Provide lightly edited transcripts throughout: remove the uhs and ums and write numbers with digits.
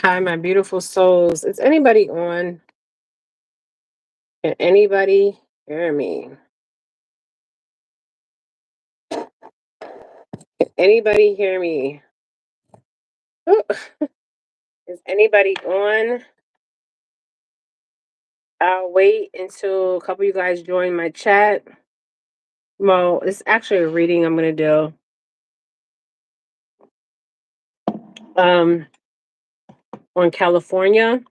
Hi, my beautiful souls. Is anybody on? Can anybody hear me? Can anybody hear me? Ooh, is anybody on? I'll wait until a couple of you guys join my chat. Well, it's actually a reading I'm going to do. Um, on California.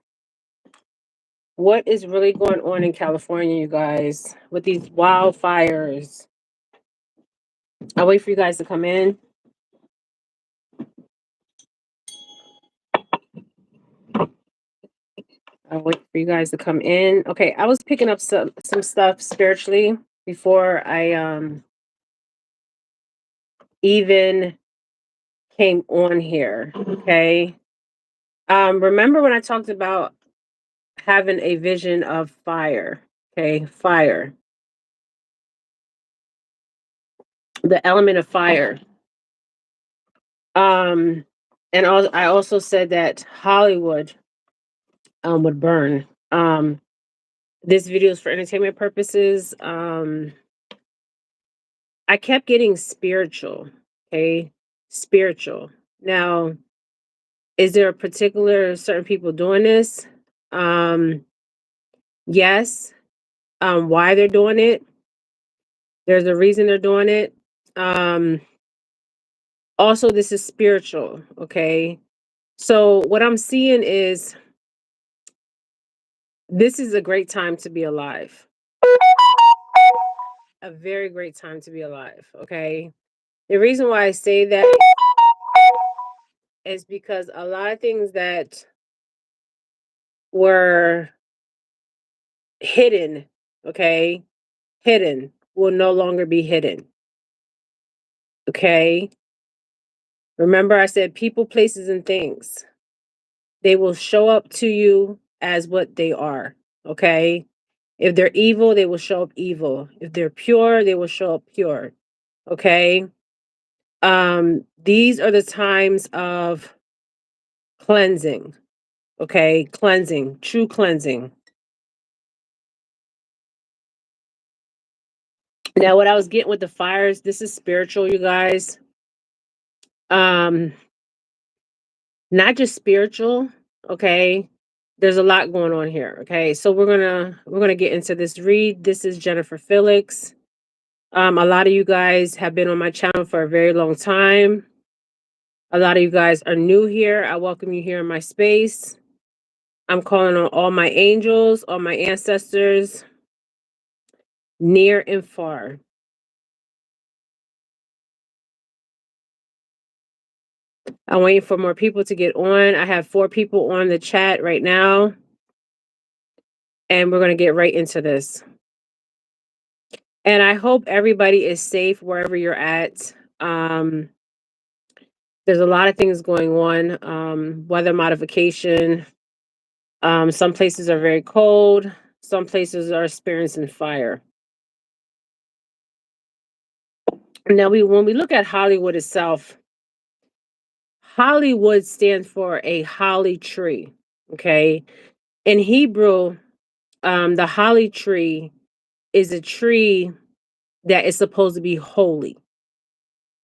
What is really going on in California, you guys, with these wildfires? I'll wait for you guys to come in. I'll wait for you guys to come in. Okay, I was picking up some stuff spiritually before I even came on here. Okay. Remember when I talked about having a vision of fire? Okay, fire. The element of fire. Um, and I also said that Hollywood would burn. This video is for entertainment purposes. I kept getting spiritual. Okay, spiritual. Now, is there a particular certain people doing this? Yes. Why they're doing it? There's a reason they're doing it. Um, Also, this is spiritual. Okay. So what I'm seeing is this is a great time to be alive. A very great time to be alive. Okay. The reason why I say that is because a lot of things that were hidden, okay, hidden will no longer be hidden. Okay. Remember, I said people, places, and things. They will show up to you as what they are. Okay. If they're evil, they will show up evil. If they're pure, they will show up pure. Okay. These are the times of cleansing. Okay. Cleansing, true cleansing. Now, what I was getting with the fires, this is spiritual, you guys. Um, Not just spiritual, okay? There's a lot going on here, okay? So we're gonna get into this read. This is Jennifer Felix. A lot of you guys have been on my channel for a very long time. A lot of you guys are new here. I welcome you here in my space. I'm calling on all my angels, all my ancestors, near and far. I'm waiting for more people to get on. I have 4 people on the chat right now, and we're going to get right into this. And I hope everybody is safe wherever you're at. There's a lot of things going on. Weather modification. Some places are very cold. Some places are experiencing fire. Now, when we look at Hollywood itself, Hollywood stands for a holly tree. Okay, in Hebrew, the holly tree is a tree that is supposed to be holy.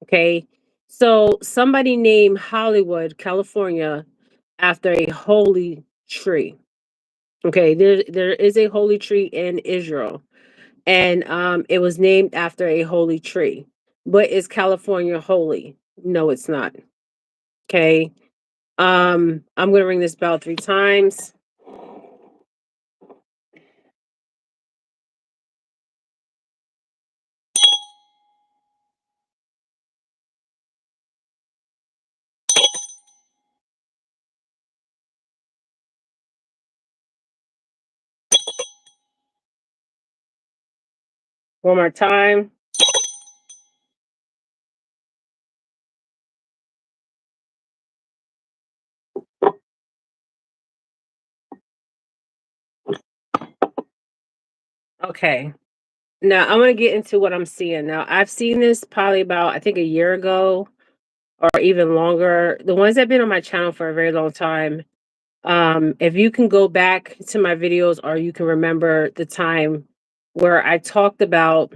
Okay, so somebody named Hollywood, California, after a holy tree. Okay, there is a holy tree in Israel, and it was named after a holy tree. But is California holy? No, it's not. Okay. I'm gonna ring this bell 3 times. One more time. Okay. Now I'm gonna get into what I'm seeing. Now I've seen this probably about I think a year ago or even longer. The ones that have been on my channel for a very long time, If you can go back to my videos or you can remember the time where I talked about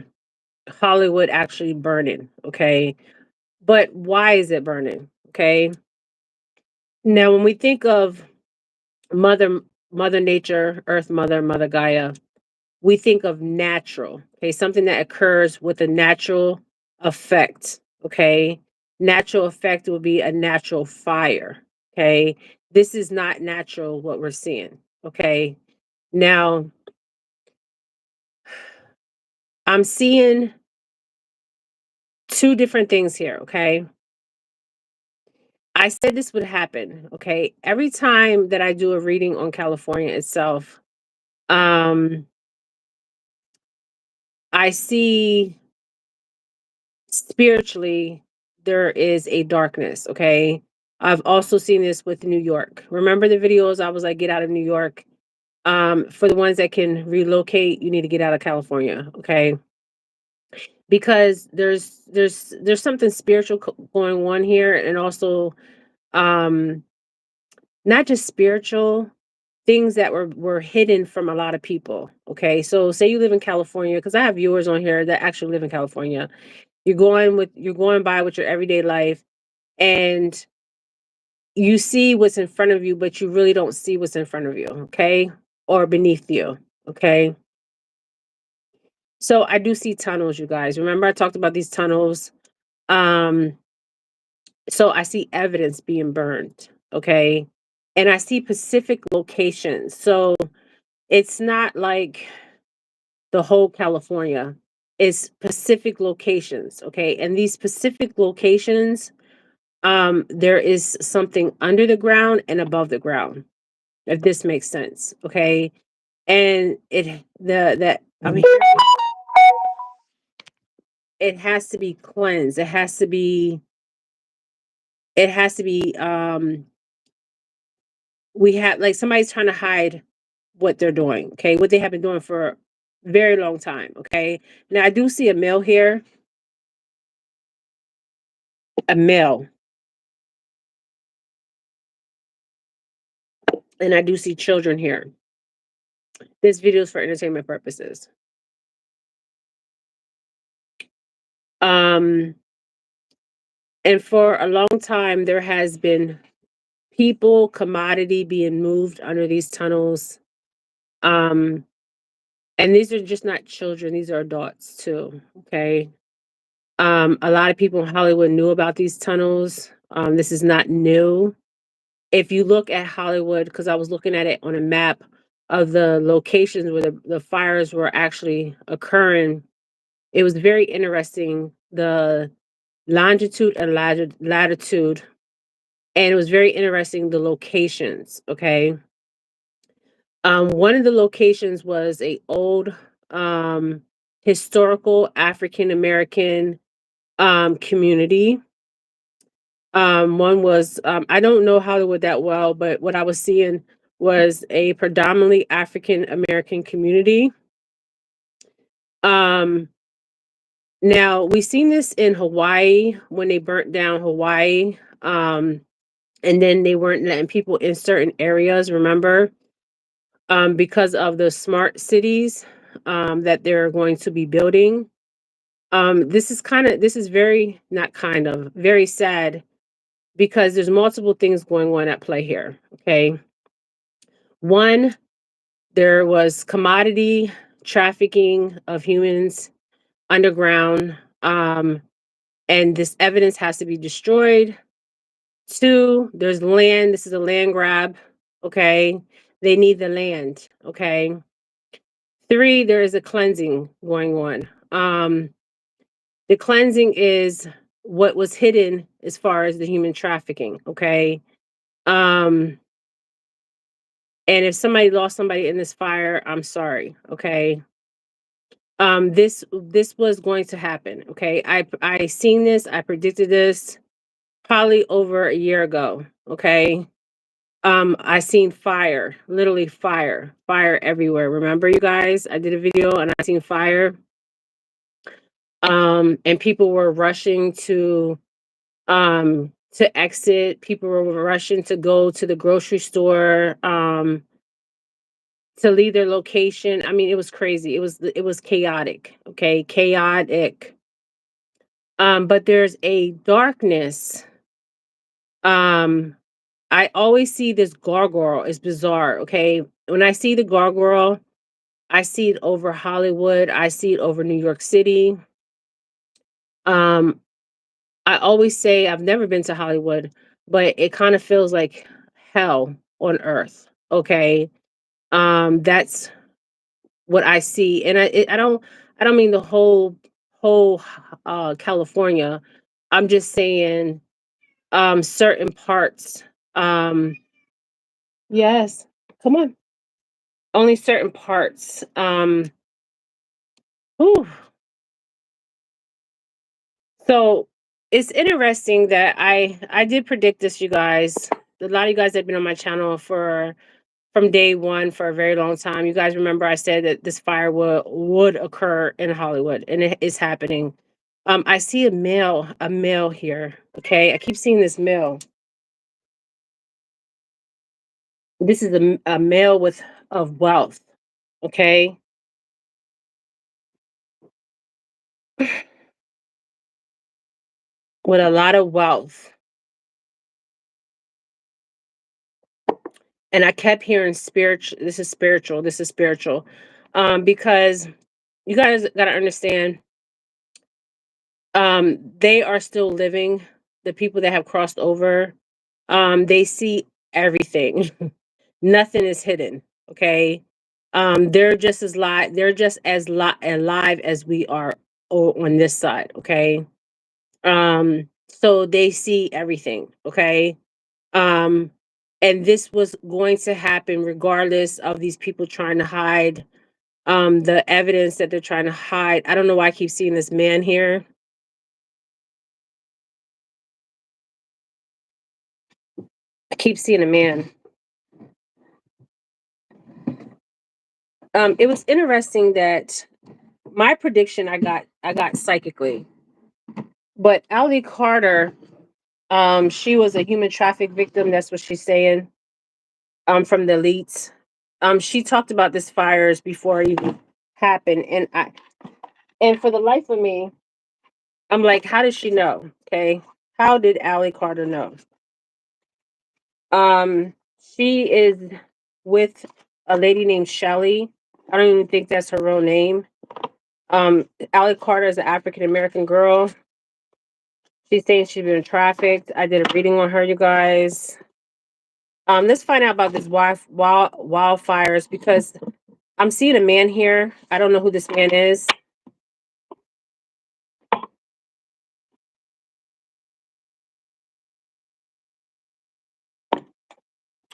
Hollywood actually burning, okay? But why is it burning? Okay. Now, when we think of Mother Mother Nature, Earth Mother, Mother Gaia, we think of natural, okay, something that occurs with a natural effect, okay? Natural effect will be a natural fire, okay? This is not natural what we're seeing, okay? Now, I'm seeing two different things here, okay? I said this would happen, okay? Every time that I do a reading on California itself, um, I see spiritually there is a darkness, okay? I've also seen this with New York. Remember the videos I was like, get out of New York? For the ones that can relocate, you need to get out of California, okay? Because there's something spiritual going on here, and also um not just spiritual things that were hidden from a lot of people. Okay, so say you live in California, because I have viewers on here that actually live in California. You're going by with your everyday life, and you see what's in front of you, but you really don't see what's in front of you. Okay, or beneath you. Okay, so I do see tunnels, you guys. Remember I talked about these tunnels. Um, so I see evidence being burned. Okay, and I see specific locations. So it's not like the whole California. It's specific locations, okay? And these specific locations, there is something under the ground and above the ground, if this makes sense, okay? And it has to be cleansed. It has to be we have like somebody's trying to hide what they're doing, okay? What they have been doing for a very long time, okay? Now I do see a male here, a male, and I do see children here. This video is for entertainment purposes. Um, and for a long time, there has been people, commodity being moved under these tunnels. Um, and these are just not children; these are adults too. Okay. A lot of people in Hollywood knew about these tunnels. This is not new. If you look at Hollywood, because I was looking at it on a map of the locations where the fires were actually occurring, it was very interesting. The longitude and latitude, and it was very interesting the locations. Okay, one of the locations was a old um, historical African American community. One was I don't know Hollywood that well, but what I was seeing was a predominantly African American community. Um, Now we've seen this in Hawaii when they burnt down Hawaii. And then they weren't letting people in certain areas, remember, because of the smart cities that they're going to be building. This is very, not kind of, very sad, because there's multiple things going on at play here. Okay. One, there was commodity trafficking of humans underground, and this evidence has to be destroyed. Two, there's land. This is a land grab. Okay. They need the land. Okay. Three, there is a cleansing going on. The cleansing is what was hidden as far as the human trafficking. Okay. Um, and if somebody lost somebody in this fire, I'm sorry. Okay. This was going to happen. Okay. I seen this, I predicted this probably over a year ago. Okay. I seen fire, literally fire, fire everywhere. Remember, you guys, I did a video and I seen fire. And people were rushing to to exit. People were rushing to go to the grocery store, to leave their location. I mean, it was crazy. It was chaotic. Okay, chaotic. But there's a darkness. Um, I always see this gargoyle. It's bizarre. Okay, when I see the gargoyle, I see it over Hollywood. I see it over New York City. Um, I always say I've never been to Hollywood, but it kind of feels like hell on earth. Okay. That's what I see. And I don't mean the whole California. I'm just saying certain parts. Um yes. Come on. Only certain parts. Whew. So it's interesting that I did predict this, you guys. A lot of you guys have been on my channel for from day one for a very long time. You guys remember I said that this fire would occur in Hollywood, and it is happening. I see a male here. Okay, I keep seeing this male. This is a male with of wealth. Okay, with a lot of wealth, and I kept hearing spiritual. This is spiritual. This is spiritual, because you guys got to understand. They are still living. The people that have crossed over, they see everything. Nothing is hidden. Okay. They're just as live. They're just as alive as we are on this side. Okay. So they see everything. Okay. Um, and this was going to happen regardless of these people trying to hide the evidence that they're trying to hide. I don't know why I keep seeing this man here. I keep seeing a man. It was interesting that my prediction I got psychically, but Ali Carter, she was a human traffic victim. That's what she's saying. From the elites. She talked about this fires before it even happened, and for the life of me, I'm like, how did she know? Okay, how did Ali Carter know? Um, she is with a lady named Shelly. I don't even think that's her real name. Ali Carter is an African American girl. She's saying she's been trafficked. I did a reading on her, you guys. Let's find out about this wildfires because I'm seeing a man here. I don't know who this man is.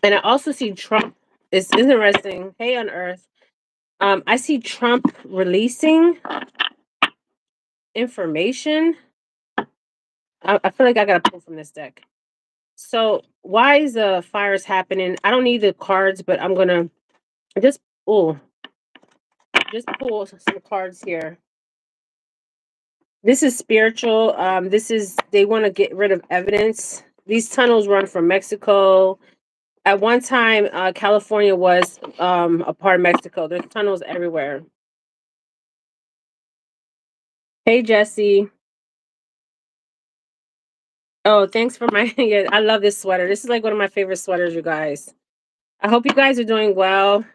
And I also see Trump. It's interesting. Hey, on Earth. I see Trump releasing information. I feel like I gotta pull from this deck. So why is the fires happening? I don't need the cards, but I'm gonna just oh just pull some cards here. This is spiritual. This is they want to get rid of evidence. These tunnels run from Mexico. At one time, California was a part of Mexico. There's tunnels everywhere. Hey, Jesse. Oh, thanks for my. Yeah, I love this sweater. This is like one of my favorite sweaters, you guys. I hope you guys are doing well.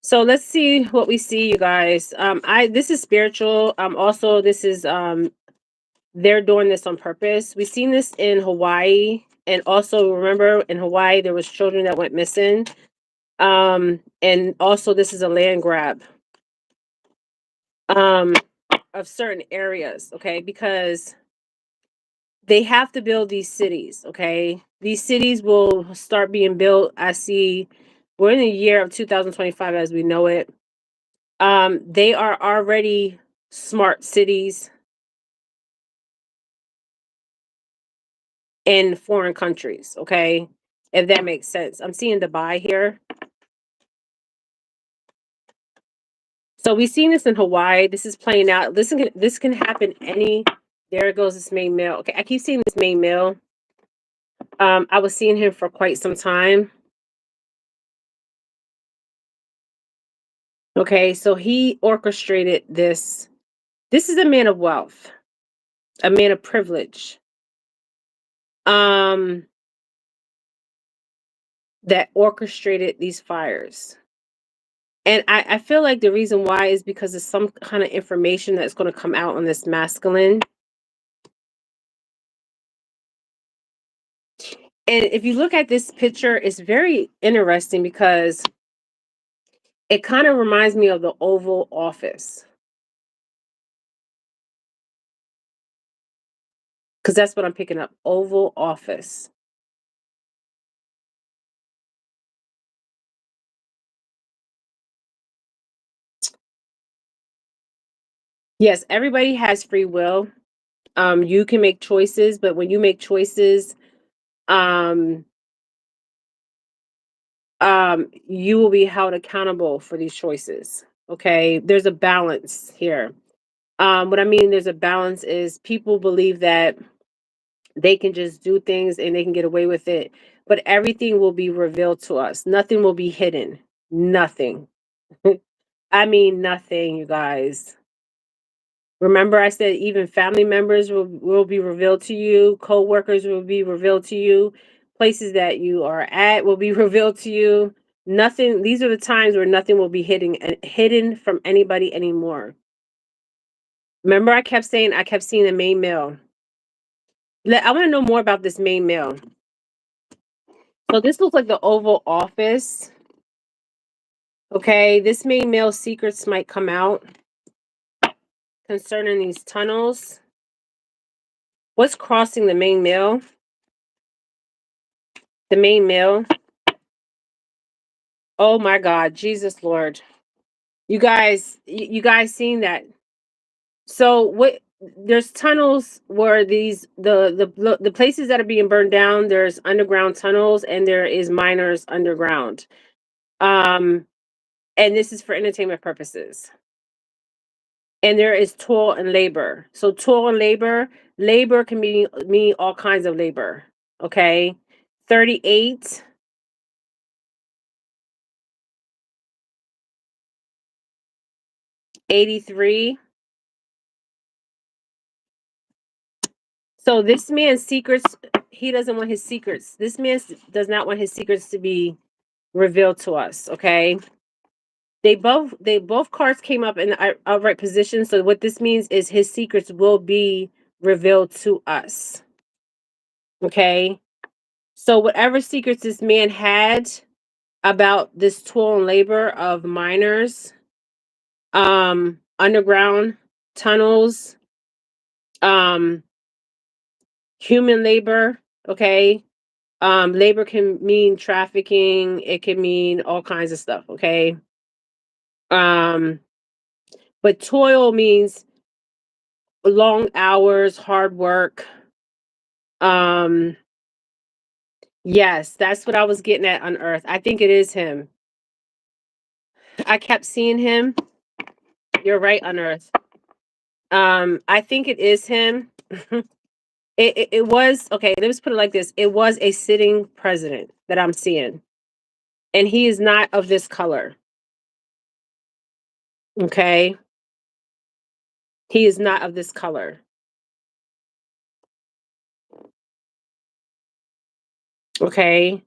So let's see what we see, you guys. I this is spiritual. Also this is they're doing this on purpose. We've seen this in Hawaii, and also remember in Hawaii there was children that went missing. And also this is a land grab um of certain areas, okay? Because they have to build these cities, okay? These cities will start being built. I see we're in the year of 2025 as we know it. They are already smart cities in foreign countries, okay? If that makes sense. I'm seeing Dubai here. So we've seen this in Hawaii. This is playing out. This can happen any. There goes this main male. Okay, I keep seeing this main male. I was seeing him for quite some time. Okay, so he orchestrated this. This is a man of wealth, a man of privilege. Um, that orchestrated these fires. And I feel like the reason why is because of some kind of information that's going to come out on this masculine. And if you look at this picture, it's very interesting because it kind of reminds me of the Oval Office. Because that's what I'm picking up. Oval Office. Yes, everybody has free will. You can make choices, but when you make choices, um, you will be held accountable for these choices. Okay, there's a balance here. What I mean, there's a balance is people believe that they can just do things and they can get away with it, but everything will be revealed to us. Nothing will be hidden. Nothing. I mean, nothing, you guys. Remember, I said even family members will be revealed to you, co workers will be revealed to you, places that you are at will be revealed to you. Nothing, these are the times where nothing will be hidden from anybody anymore. Remember, I kept seeing the main male. I want to know more about this main male. So this looks like the Oval Office. Okay, this main male secrets might come out concerning these tunnels. What's crossing the main male? The main male. Oh my God, Jesus Lord. You guys seen that. So what there's tunnels where the places that are being burned down, there's underground tunnels and there is miners underground. Um and this is for entertainment purposes. And there is toil and labor. So toil and labor can mean all kinds of labor. Okay. 38, 83. So this man's secrets, he doesn't want his secrets. This man does not want his secrets to be revealed to us. Okay. They both cards came up in the outright position. So what this means is his secrets will be revealed to us. Okay. So whatever secrets this man had about this toil and labor of miners, underground tunnels, um, human labor, okay? Labor can mean trafficking, it can mean all kinds of stuff, okay? Um, but toil means long hours, hard work. Um, yes, that's what I was getting at on Earth. I think it is him. I kept seeing him. You're right, on Earth. I think it is him. It was okay. Let's put it like this: it was a sitting president that I'm seeing, and he is not of this color. Okay, he is not of this color. Okay,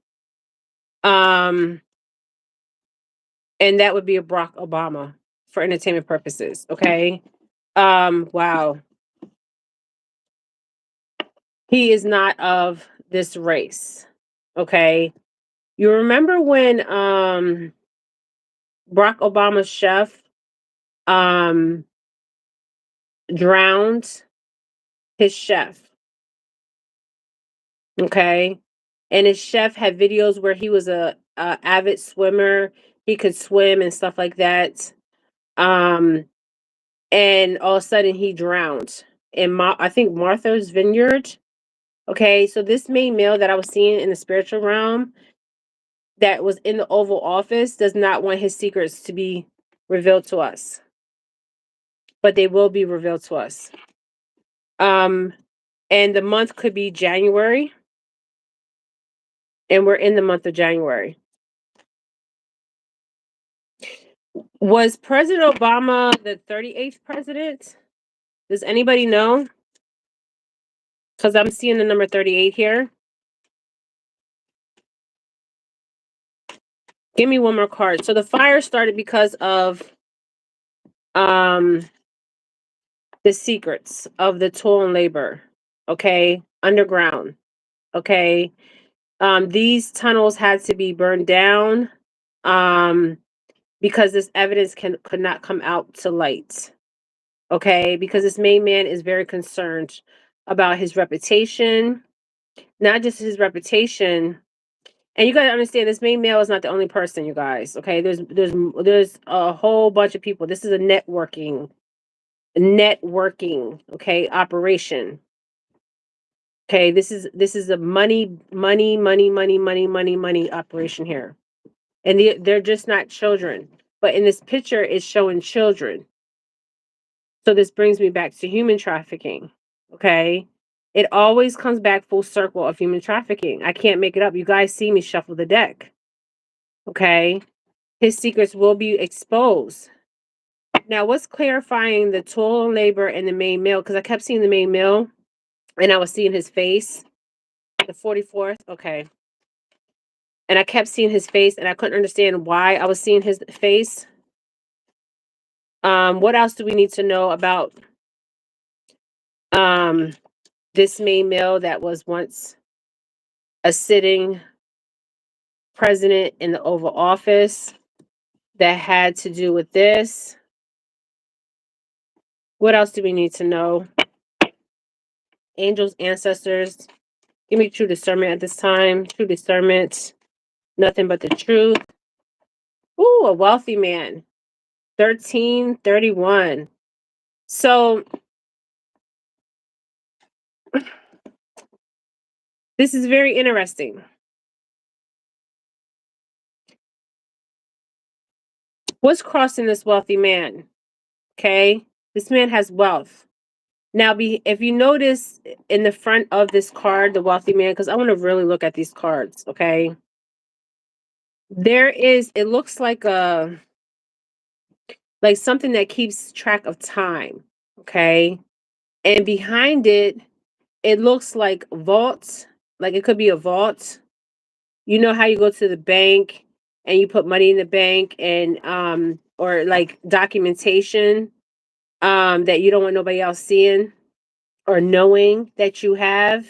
um, and that would be a Barack Obama for entertainment purposes. Okay, wow, he is not of this race. Okay, you remember when Barack Obama's chef um drowned his chef. Okay. And his chef had videos where he was a avid swimmer. He could swim and stuff like that. Um, and all of a sudden he drowned in I think Martha's Vineyard. Okay, so this main male that I was seeing in the spiritual realm that was in the Oval Office does not want his secrets to be revealed to us, but they will be revealed to us. Um, and the month could be January. and we're in the month of January. Was President Obama the 38th president? Does anybody know? Because I'm seeing the number 38 here. Give me one more card. So the fire started because of um the secrets of the toil and labor. Okay, underground. Okay, these tunnels had to be burned down um because this evidence could not come out to light. Okay, because this main man is very concerned about his reputation, not just his reputation. And you got to understand, this main male is not the only person, you guys. Okay, there's a whole bunch of people. This is a networking. Okay, operation. Okay, this is a money operation here, and they're just not children. But in this picture, it's showing children. So this brings me back to human trafficking. Okay, it always comes back full circle of human trafficking. I can't make it up. You guys see me shuffle the deck. Okay, his secrets will be exposed. Now, what's clarifying the toil and labor and the main male? Because I kept seeing the main male, and I was seeing his face. The 44th. Okay. And I kept seeing his face, and I couldn't understand why I was seeing his face. What else do we need to know about um this main male that was once a sitting president in the Oval Office that had to do with this? What else do we need to know? Angels, ancestors, give me true discernment at this time. True discernment, nothing but the truth. Ooh, a wealthy man. 1331. So this is very interesting. What's crossing this wealthy man? Okay. This man has wealth. Now, if you notice in the front of this card, the wealthy man, because I want to really look at these cards, okay? It looks like something that keeps track of time, okay? And behind it, it looks like vaults, like it could be a vault. You know how you go to the bank and you put money in the bank and or like documentation that you don't want nobody else seeing or knowing that you have,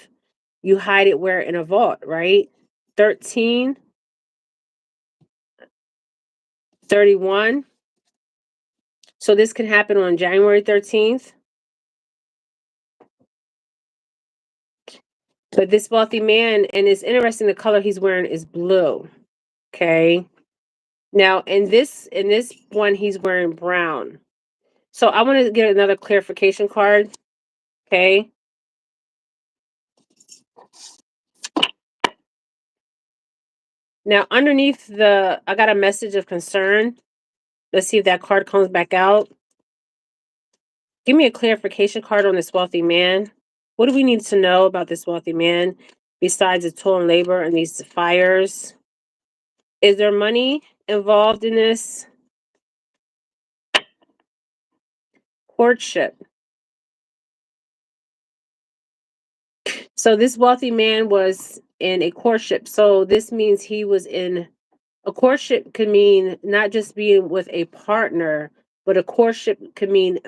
you hide it where? In a vault, right? 1331. So this can happen on January 13th. But this wealthy man, and it's interesting, the color he's wearing is blue. Okay. Now in this one, he's wearing brown. So I want to get another clarification card. Okay. Now underneath I got a message of concern. Let's see if that card comes back out. Give me a clarification card on this wealthy man. What do we need to know about this wealthy man besides the toil and labor and these fires? Is there money involved in this? Courtship. So this wealthy man was in a courtship. So this means he was in a courtship. Could mean not just being with a partner, but a courtship could mean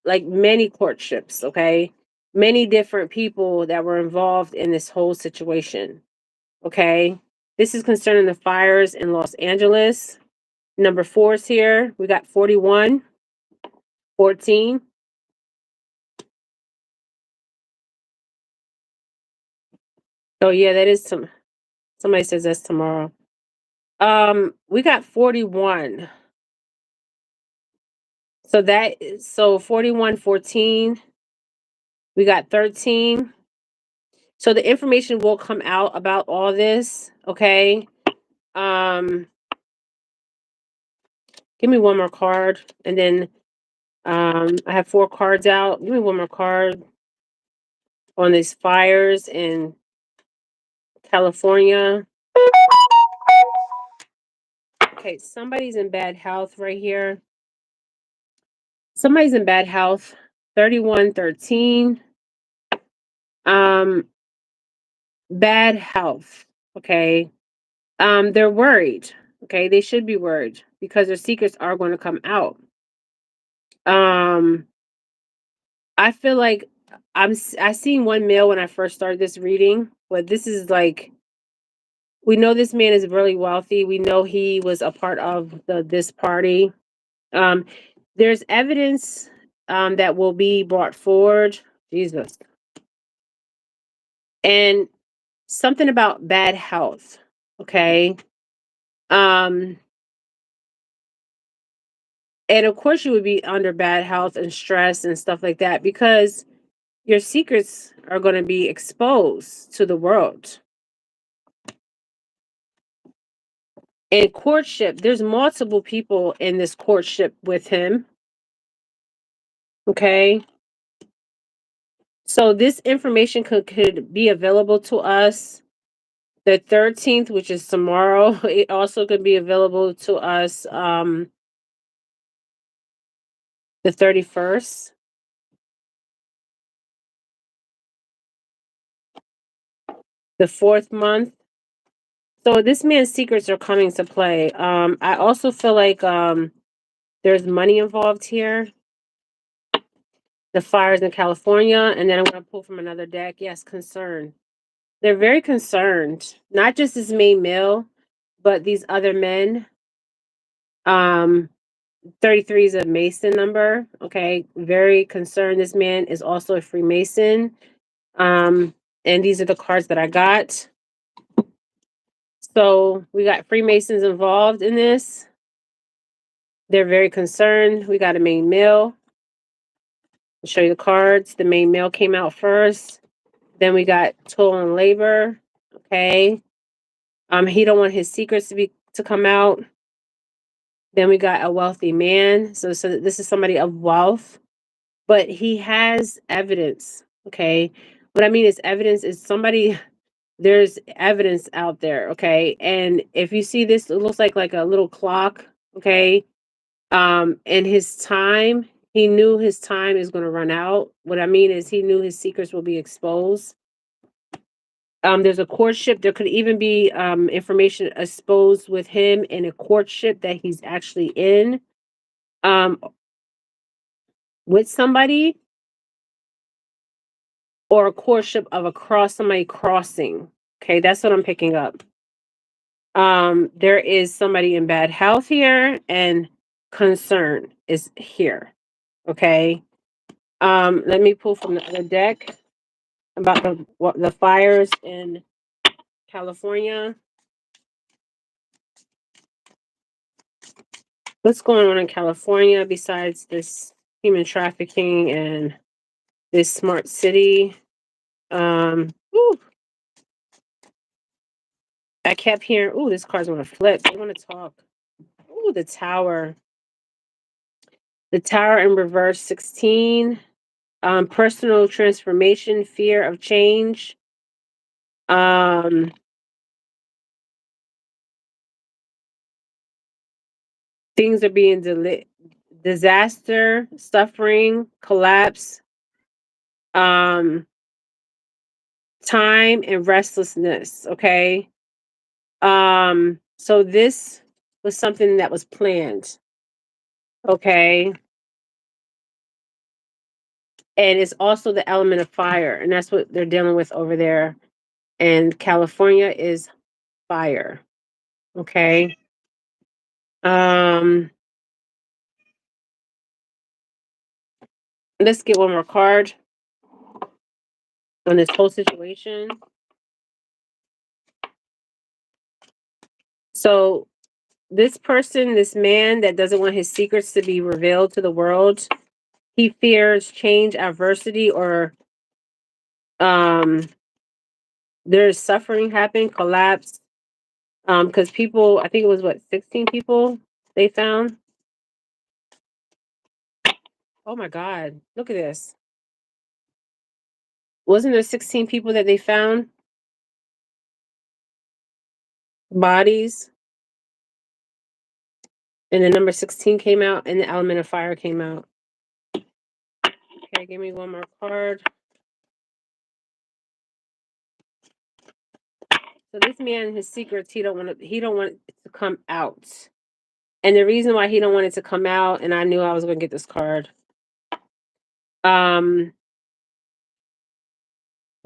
like many courtships, okay? Many different people that were involved in this whole situation, okay? This is concerning the fires in Los Angeles. Number 4 is here. We got 41, 14. Oh yeah, that is somebody says that's tomorrow. We got 41. So 41, 14. We got 13. So the information will come out about all this, okay? Um Give me one more card, and then I have 4 cards out. Give me one more card on these fires in California. Okay, somebody's in bad health right here. Somebody's in bad health. 3113. Um, bad health. Okay. They're worried. Okay, they should be worried because their secrets are going to come out. Um, I feel like I seen one male when I first started this reading, but this is like we know this man is really wealthy. We know he was a part of this party. Um, there's evidence that will be brought forward. Jesus. And something about bad health. Okay. Um, and of course you would be under bad health and stress and stuff like that because your secrets are going to be exposed to the world. In courtship, there's multiple people in this courtship with him. Okay. So this information could be available to us the 13th, which is tomorrow. It also could be available to us the 31st, the fourth month. So this man's secrets are coming to play. I also feel like there's money involved here. The fires in California, and then I'm going to pull from another deck. Yes, concern. They're very concerned, not just this main male, but these other men. Um, 33 is a Mason number. Okay, very concerned. This man is also a Freemason. Um, and these are the cards that I got. So we got Freemasons involved in this. They're very concerned. We got a main male. I'll show you the cards. The main male came out first. Then we got toil and labor. Okay. He don't want his secrets to come out. Then we got a wealthy man. So this is somebody of wealth, but he has evidence. Okay. What I mean is evidence is somebody there's evidence out there, okay? And if you see this, it looks like a little clock, okay? And his time, he knew his time is going to run out. What I mean is he knew his secrets will be exposed. There's a courtship. There could even be information exposed with him in a courtship that he's actually in um, with somebody, or a courtship of somebody crossing. Okay, that's what I'm picking up. There is somebody in bad health here, and concern is here. Okay. Let me pull from the other deck about the fires in California. What's going on in California besides this human trafficking and this smart city? Ooh, I kept hearing, ooh, this card's gonna flip. They want to talk. Ooh, the tower. The tower in reverse 16. Personal transformation, fear of change. Um, things are being delayed. Disaster, suffering, collapse, um, time, and restlessness. Okay. So this was something that was planned. Okay. And it's also the element of fire, and that's what they're dealing with over there. And California is fire. Okay. Um, let's get one more card on this whole situation. So this person, this man that doesn't want his secrets to be revealed to the world, he fears change, adversity, or um there's suffering happening, collapse. Because people, I think it was what, 16 people they found. Oh my God, look at this. Wasn't there 16 people that they found? bodies, and the number 16 came out, and the element of fire came out. Okay, give me one more card. So this man, his secrets, he don't want it to come out. And the reason why he don't want it to come out, and I knew I was going to get this card, um,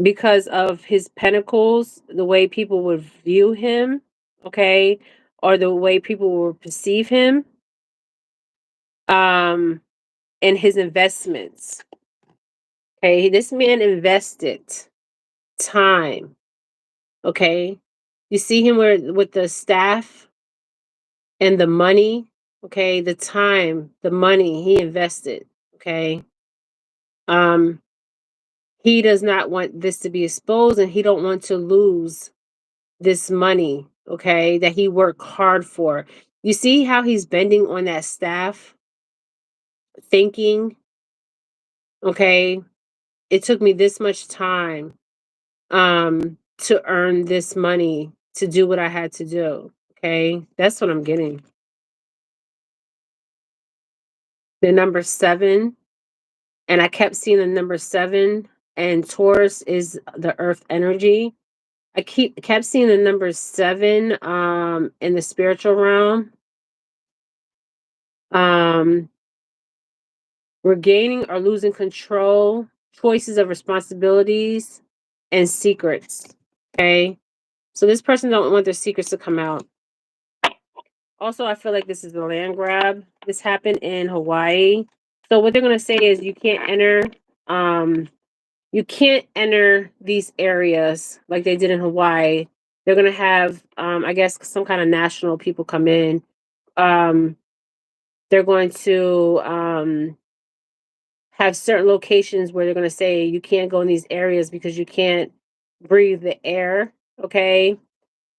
because of his pentacles, the way people would view him, okay, or the way people would perceive him, um, and his investments. Okay, this man invested time. Okay, you see him with the staff and the money. Okay, the time, the money he invested. Okay, um, he does not want this to be exposed, and he don't want to lose this money. Okay, that he worked hard for. You see how he's bending on that staff, thinking, okay, it took me this much time to earn this money to do what I had to do. Okay, that's what I'm getting. The number 7, and I kept seeing the number 7, and Taurus is the earth energy. I kept seeing the number 7 in the spiritual realm. We're gaining or losing control, choices of responsibilities, and secrets. Okay, so this person don't want their secrets to come out. Also, I feel like this is a land grab. This happened in Hawaii. So what they're gonna say is you can't enter these areas like they did in Hawaii. They're gonna have I guess some kind of national people come in. Um, they're going to have certain locations where they're going to say you can't go in these areas because you can't breathe the air. Okay.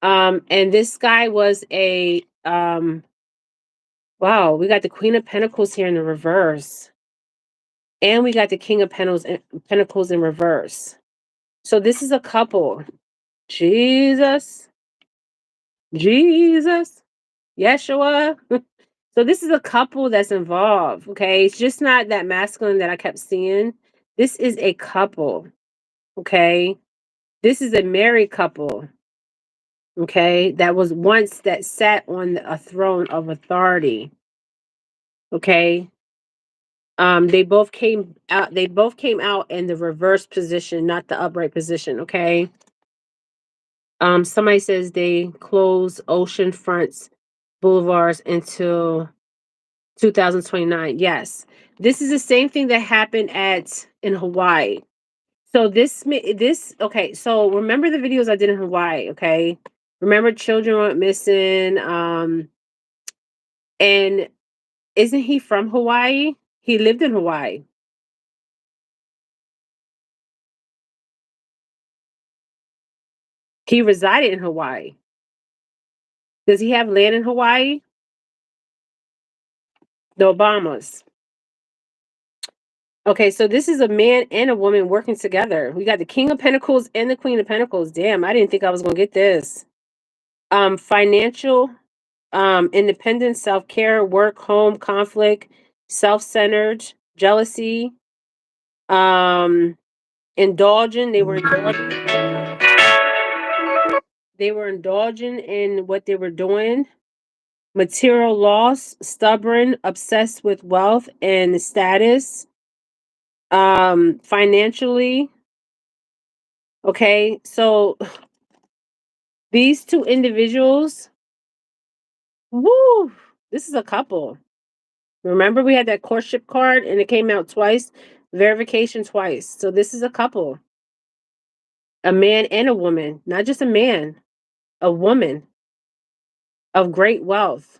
And this guy was a wow, we got the Queen of Pentacles here in the reverse. And we got the King of Pentacles in reverse. So this is a couple. Jesus. Jesus. Yeshua. So this is a couple that's involved. Okay. It's just not that masculine that I kept seeing. This is a couple. Okay. This is a married couple. Okay. That sat on a throne of authority. Okay. They both came out in the reverse position, not the upright position. Okay. Somebody says they close ocean fronts boulevards until 2029. Yes. This is the same thing that happened in Hawaii. So okay, so remember the videos I did in Hawaii, okay? Remember children went missing, and isn't he from Hawaii? He lived in Hawaii. He resided in Hawaii. Does he have land in Hawaii? The Obamas. Okay, so this is a man and a woman working together. We got the King of Pentacles and the Queen of Pentacles. Damn, I didn't think I was gonna get this. Financial, independence, self-care, work, home, conflict, self-centered, jealousy, indulging. They were indulging in what they were doing. Material loss, stubborn, obsessed with wealth and status. Financially. Okay, so these two individuals, woo, this is a couple. Remember, we had that courtship card and it came out twice, verification twice. So this is a couple, a man and a woman, not just a man, a woman of great wealth.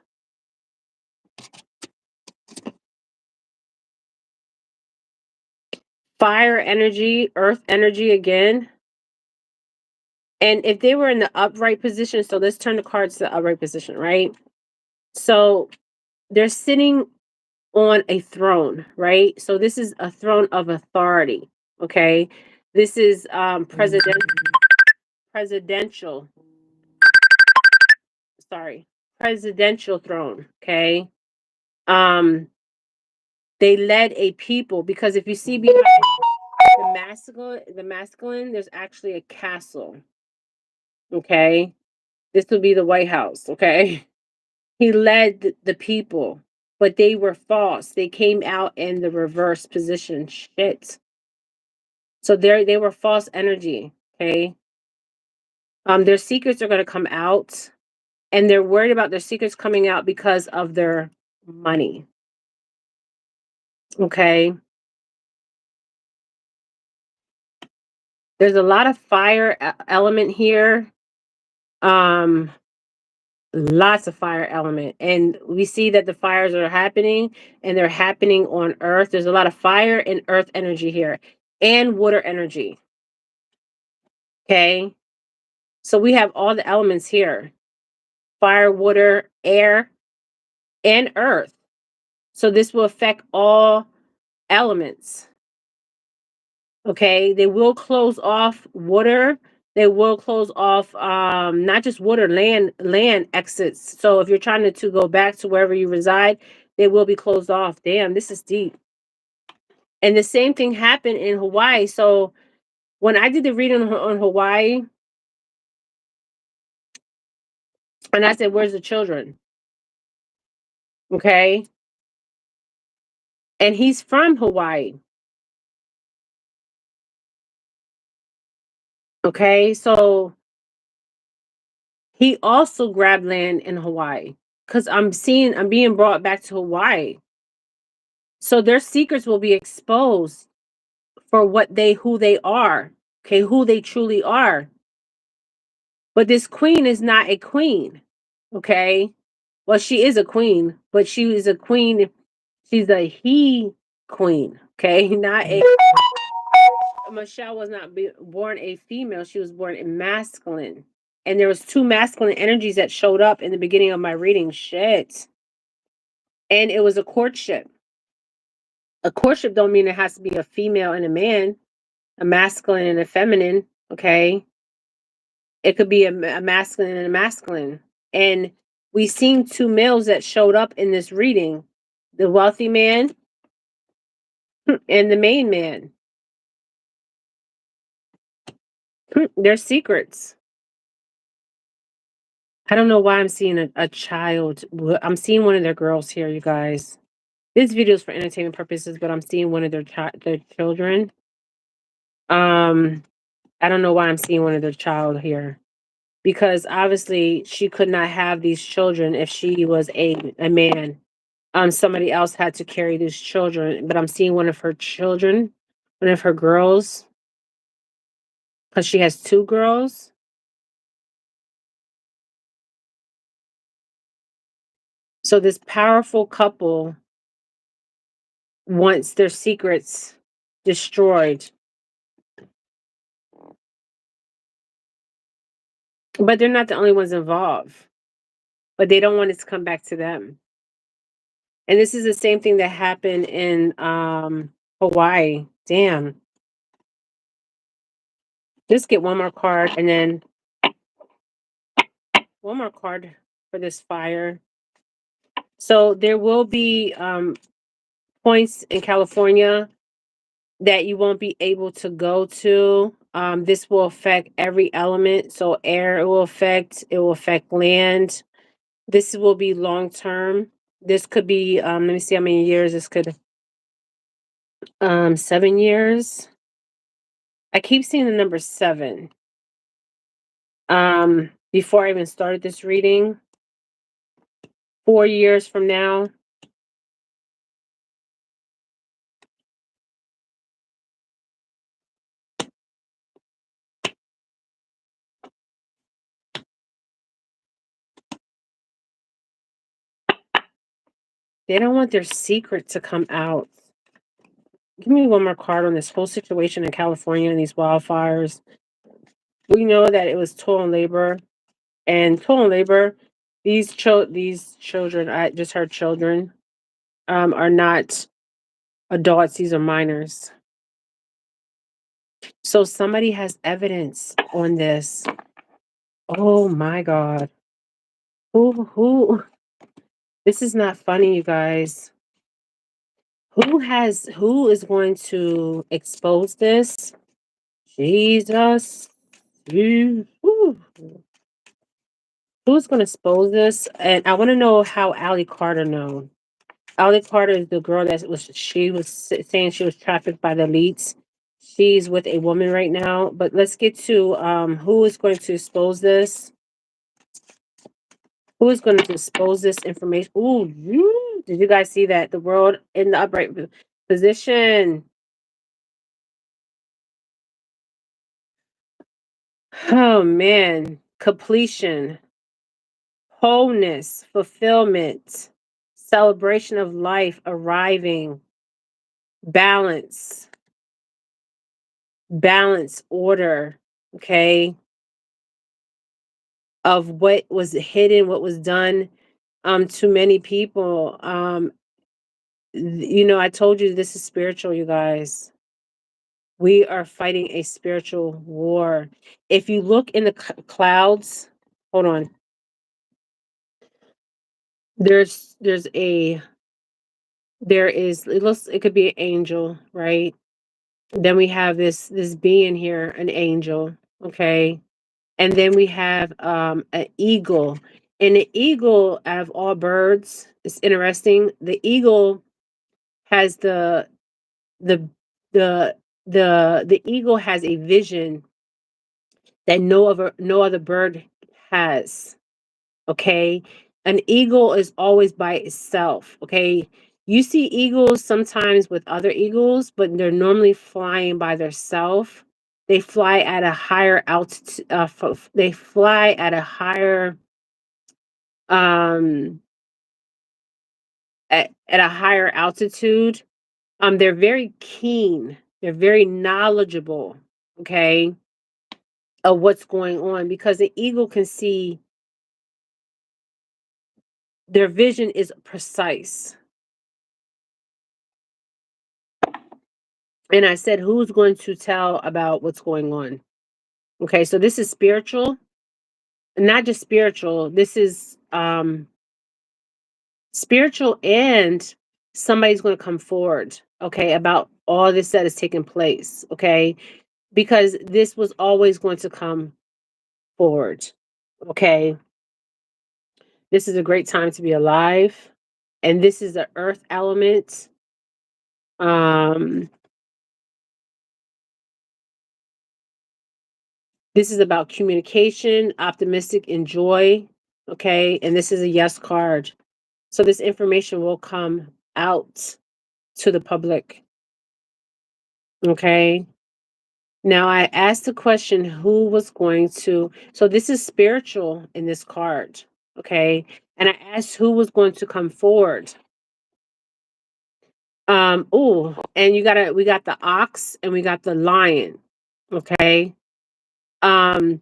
Fire energy, earth energy again. And if they were in the upright position, so let's turn the cards to the upright position, right? So they're sitting on a throne, right? So this is a throne of authority, okay? This is presidential. sorry, presidential throne. Okay. Um, they led a people because if you see behind the masculine, there's actually a castle. Okay. This would be the White House. Okay. He led the people, but they were false. They came out in the reverse position. Shit. So they were false energy. Okay. Their secrets are going to come out, and they're worried about their secrets coming out because of their money. Okay. There's a lot of fire element here. Um, Lots of fire element. And we see that the fires are happening and they're happening on earth. There's a lot of fire and earth energy here and water energy. Okay. So we have all the elements here: fire, water, air, and earth. So this will affect all elements. Okay. They will close off water. They will close off not just water, land exits. So if you're trying to go back to wherever you reside, they will be closed off. Damn, this is deep. And the same thing happened in Hawaii. So when I did the reading on Hawaii, and I said, "Where's the children?" Okay. And he's from Hawaii. Okay. So he also grabbed land in Hawaii because I'm being brought back to Hawaii. So their secrets will be exposed for who they are. Okay. Who they truly are. But this queen is not a queen. Okay. Well, she is a queen, but she is a queen. She's a he queen. Okay. Not a Michelle was not born a female. She was born a masculine. And there was two masculine energies that showed up in the beginning of my reading. Shit. And it was a courtship. A courtship don't mean it has to be a female and a man, a masculine and a feminine. Okay. It could be a masculine and a masculine. And we seen two males that showed up in this reading: the wealthy man and the main man. They're secrets. I don't know why I'm seeing a child. I'm seeing one of their girls here, you guys. This video is for entertainment purposes, but I'm seeing one of their children. Um, I don't know why I'm seeing one of their child here because obviously she could not have these children if she was a man. Somebody else had to carry these children, but I'm seeing one of her children, one of her girls, because she has two girls. So this powerful couple wants their secrets destroyed. But they're not the only ones involved. But they don't want it to come back to them. And this is the same thing that happened in Hawaii. Damn. Just get one more card and then one more card for this fire. So there will be points in California that you won't be able to go to. This will affect every element. So air it will affect land. This will be long term. This could be let me see how many years this could 7 years. I keep seeing the number 7. Before I even started this reading, 4 years from now. They don't want their secret to come out. Give me one more card on this whole situation in California and these wildfires. We know that it was toil and labor. And toil and labor, these children, I just heard children, are not adults, these are minors. So somebody has evidence on this. Oh my God. Who this is not funny, you guys. Who is going to expose this? Jesus. Whew. Who's going to expose this? And I want to know how Allie Carter know. Allie Carter is the girl that saying she was trafficked by the elites. She's with a woman right now. But let's get to who is going to expose this. Who is going to expose this information? Ooh, did you guys see that? The world in the upright position. Oh man, completion, wholeness, fulfillment, celebration of life, arriving, balance, balance, order, okay, of what was hidden, what was done to many people. I told you this is spiritual, you guys. We are fighting a spiritual war. If you look in the clouds, hold on. There's a there is it could be an angel, right? Then we have this being here, an angel, okay? And then we have an eagle. And the eagle, out of all birds, it's interesting. The eagle has the the the eagle has a vision that no other bird has. Okay. An eagle is always by itself. Okay. You see eagles sometimes with other eagles, but they're normally flying by themselves. They fly at a higher altitude. They fly um, at a higher altitude. They're very keen. They're very knowledgeable. Okay, of what's going on because the eagle can see. Their vision is precise. And I said, who's going to tell about what's going on? Okay, so this is spiritual, not just spiritual. This is spiritual, and somebody's going to come forward, okay, about all this that is taking place, okay, because this was always going to come forward, okay. This is a great time to be alive, and this is the earth element. Um, This is about communication, optimistic, and joy. Okay. And this is a yes card. So this information will come out to the public. Okay. Now I asked the question who was going to, so this is spiritual in this card. Okay. And I asked who was going to come forward. And we got the ox and we got the lion. Okay. Um,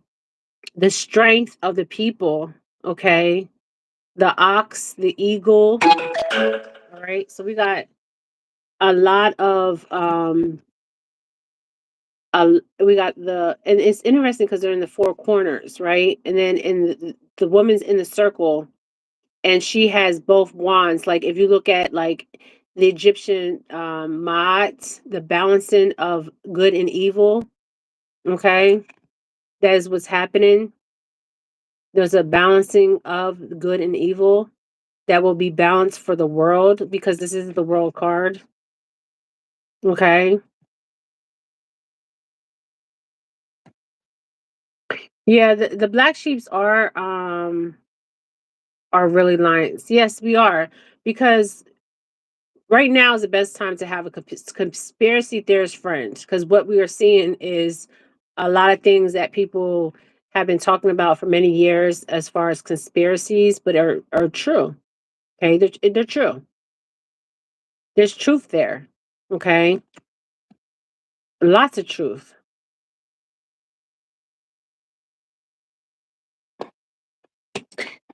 the strength of the people. Okay, the ox, the eagle. All right. So we got a lot of we got and it's interesting because they're in the four corners, right? And then the woman's in the circle and she has both wands. Like if you look at like the Egyptian Ma'at, the balancing of good and evil, okay? That is what's happening. There's a balancing of good and evil that will be balanced for the world because this is the world card. Okay. Yeah, the black sheeps are really lions. Yes, we are. Because right now is the best time to have a conspiracy theorist friend. Because what we are seeing is a lot of things that people have been talking about for many years as far as conspiracies, but are true. Okay, they're true. There's truth there. Okay, lots of truth.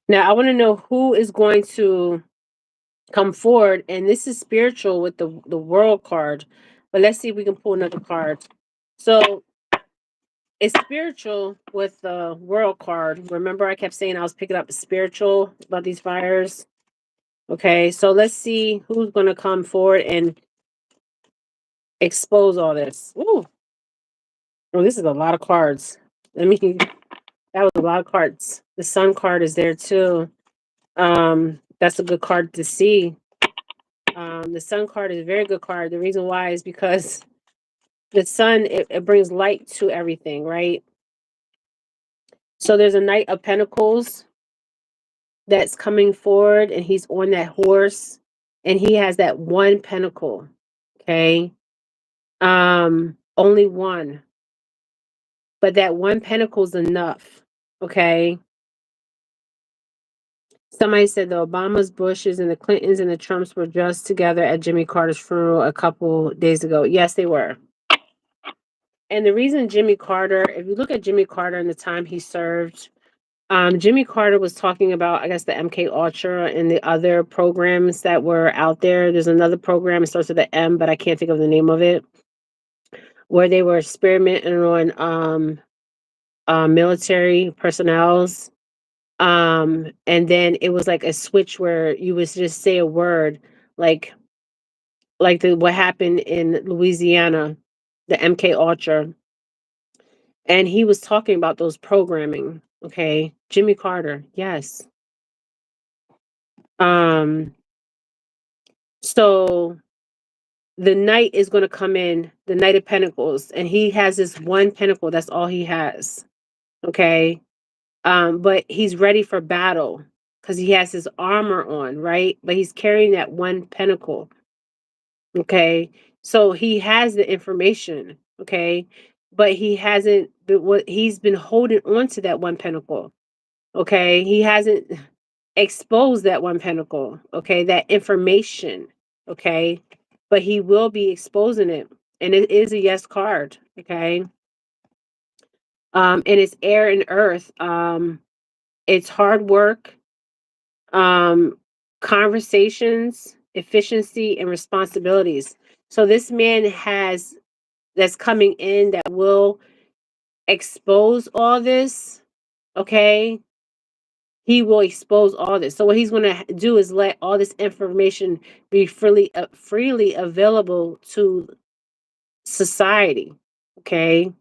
Now I want to know who is going to come forward, and this is spiritual with the world card. But let's see if we can pull another card. So It's spiritual with the world card. Remember, I kept saying I was picking up spiritual about these fires. Okay, so let's see who's going to come forward and expose all this. Ooh, oh, this is a lot of cards. Let me. That was a lot of cards. The Sun card is there too. That's a good card to see. The Sun card is a very good card. The reason why is because the Sun it brings light to everything, right? So there's a Knight of Pentacles that's coming forward, and he's on that horse, and he has that one pentacle. Okay, only one, but that one pentacle is enough. Okay. Somebody said the Obamas, Bushes, and the Clintons and the Trumps were just together at Jimmy Carter's funeral a couple days ago. Yes, they were. And the reason Jimmy Carter, if you look at Jimmy Carter and the time he served, Jimmy Carter was talking about, I guess, the MK Ultra and the other programs that were out there. There's another program, it starts with the M, but I can't think of the name of it, where they were experimenting on military personnels. And then it was like a switch where you would just say a word, like what happened in Louisiana, the MK Ultra, and he was talking about those programming. Okay, Jimmy Carter, yes. Um, so the knight is going to come in, the Knight of Pentacles, and he has this one pentacle. That's all he has. Okay, but he's ready for battle because he has his armor on, right? But he's carrying that one pentacle. Okay. So he has the information. Okay. But he hasn't been what he's been holding on to that one pentacle. Okay. He hasn't exposed that one pentacle. Okay. That information. Okay. But he will be exposing it. And it is a yes card. Okay. And it's air and earth. It's hard work, um, conversations, efficiency, and responsibilities. So this man has that's coming in that will expose all this, okay? He will expose all this. So what he's going to do is let all this information be freely available to society, okay?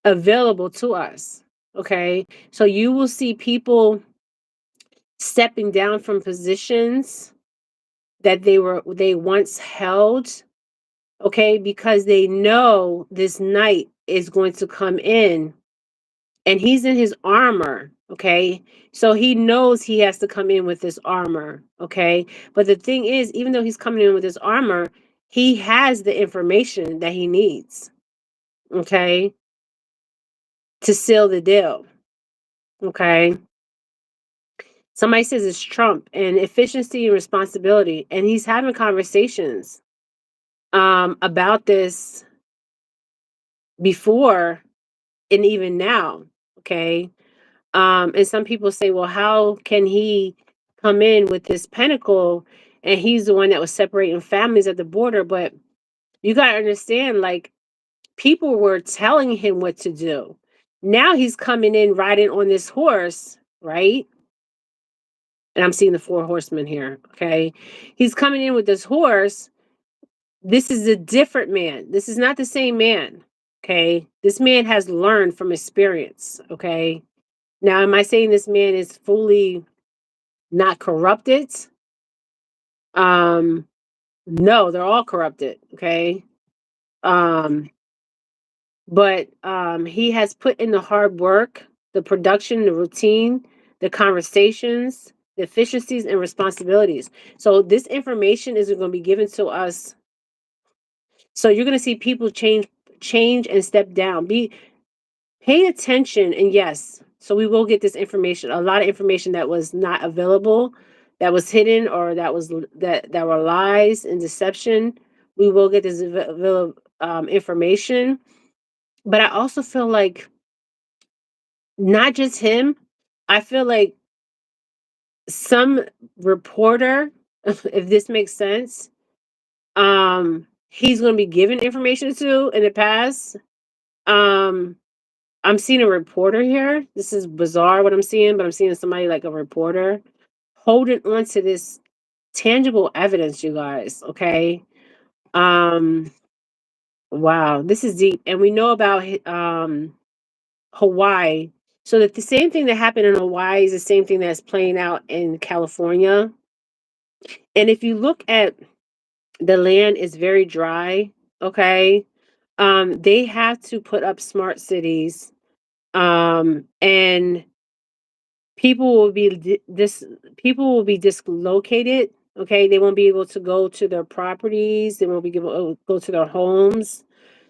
Available to us, okay? So you will see people stepping down from positions that they once held, okay? Because they know this knight is going to come in and he's in his armor, okay? So he knows he has to come in with this armor, okay? But the thing is, even though he's coming in with his armor, he has the information that he needs, okay, to seal the deal, okay? Somebody says it's Trump and efficiency and responsibility, and he's having conversations about this before and even now, okay? And some people say, well, how can he come in with this pentacle and he's the one that was separating families at the border? But you got to understand, like, people were telling him what to do. Now he's coming in riding on this horse, right? And I'm seeing the four horsemen here, okay? He's coming in with this horse. This is a different man. This is not the same man, okay? This man has learned from experience, okay? Now, am I saying this man is fully not corrupted? Um, no, they're all corrupted, okay? Um, but he has put in the hard work, the production, the routine, the conversations, the efficiencies and responsibilities. So this information is going to be given to us. So you're going to see people change and step down. Pay attention, and yes, so we will get this information. A lot of information that was not available, that was hidden, or that were lies and deception. We will get this information, but I also feel like not just him. I feel like some reporter, if this makes sense, he's going to be given information to in the past, Um, I'm seeing a reporter here. This is bizarre what I'm seeing, but I'm seeing somebody like a reporter holding on to this tangible evidence, you guys. Okay. Um, wow, this is deep. And we know about Hawaii. So that the same thing that happened in Hawaii is the same thing that's playing out in California. And if you look at the land is very dry, okay? They have to put up smart cities. And people will be people will be dislocated, okay? They won't be able to go to their properties, they won't be able to go to their homes.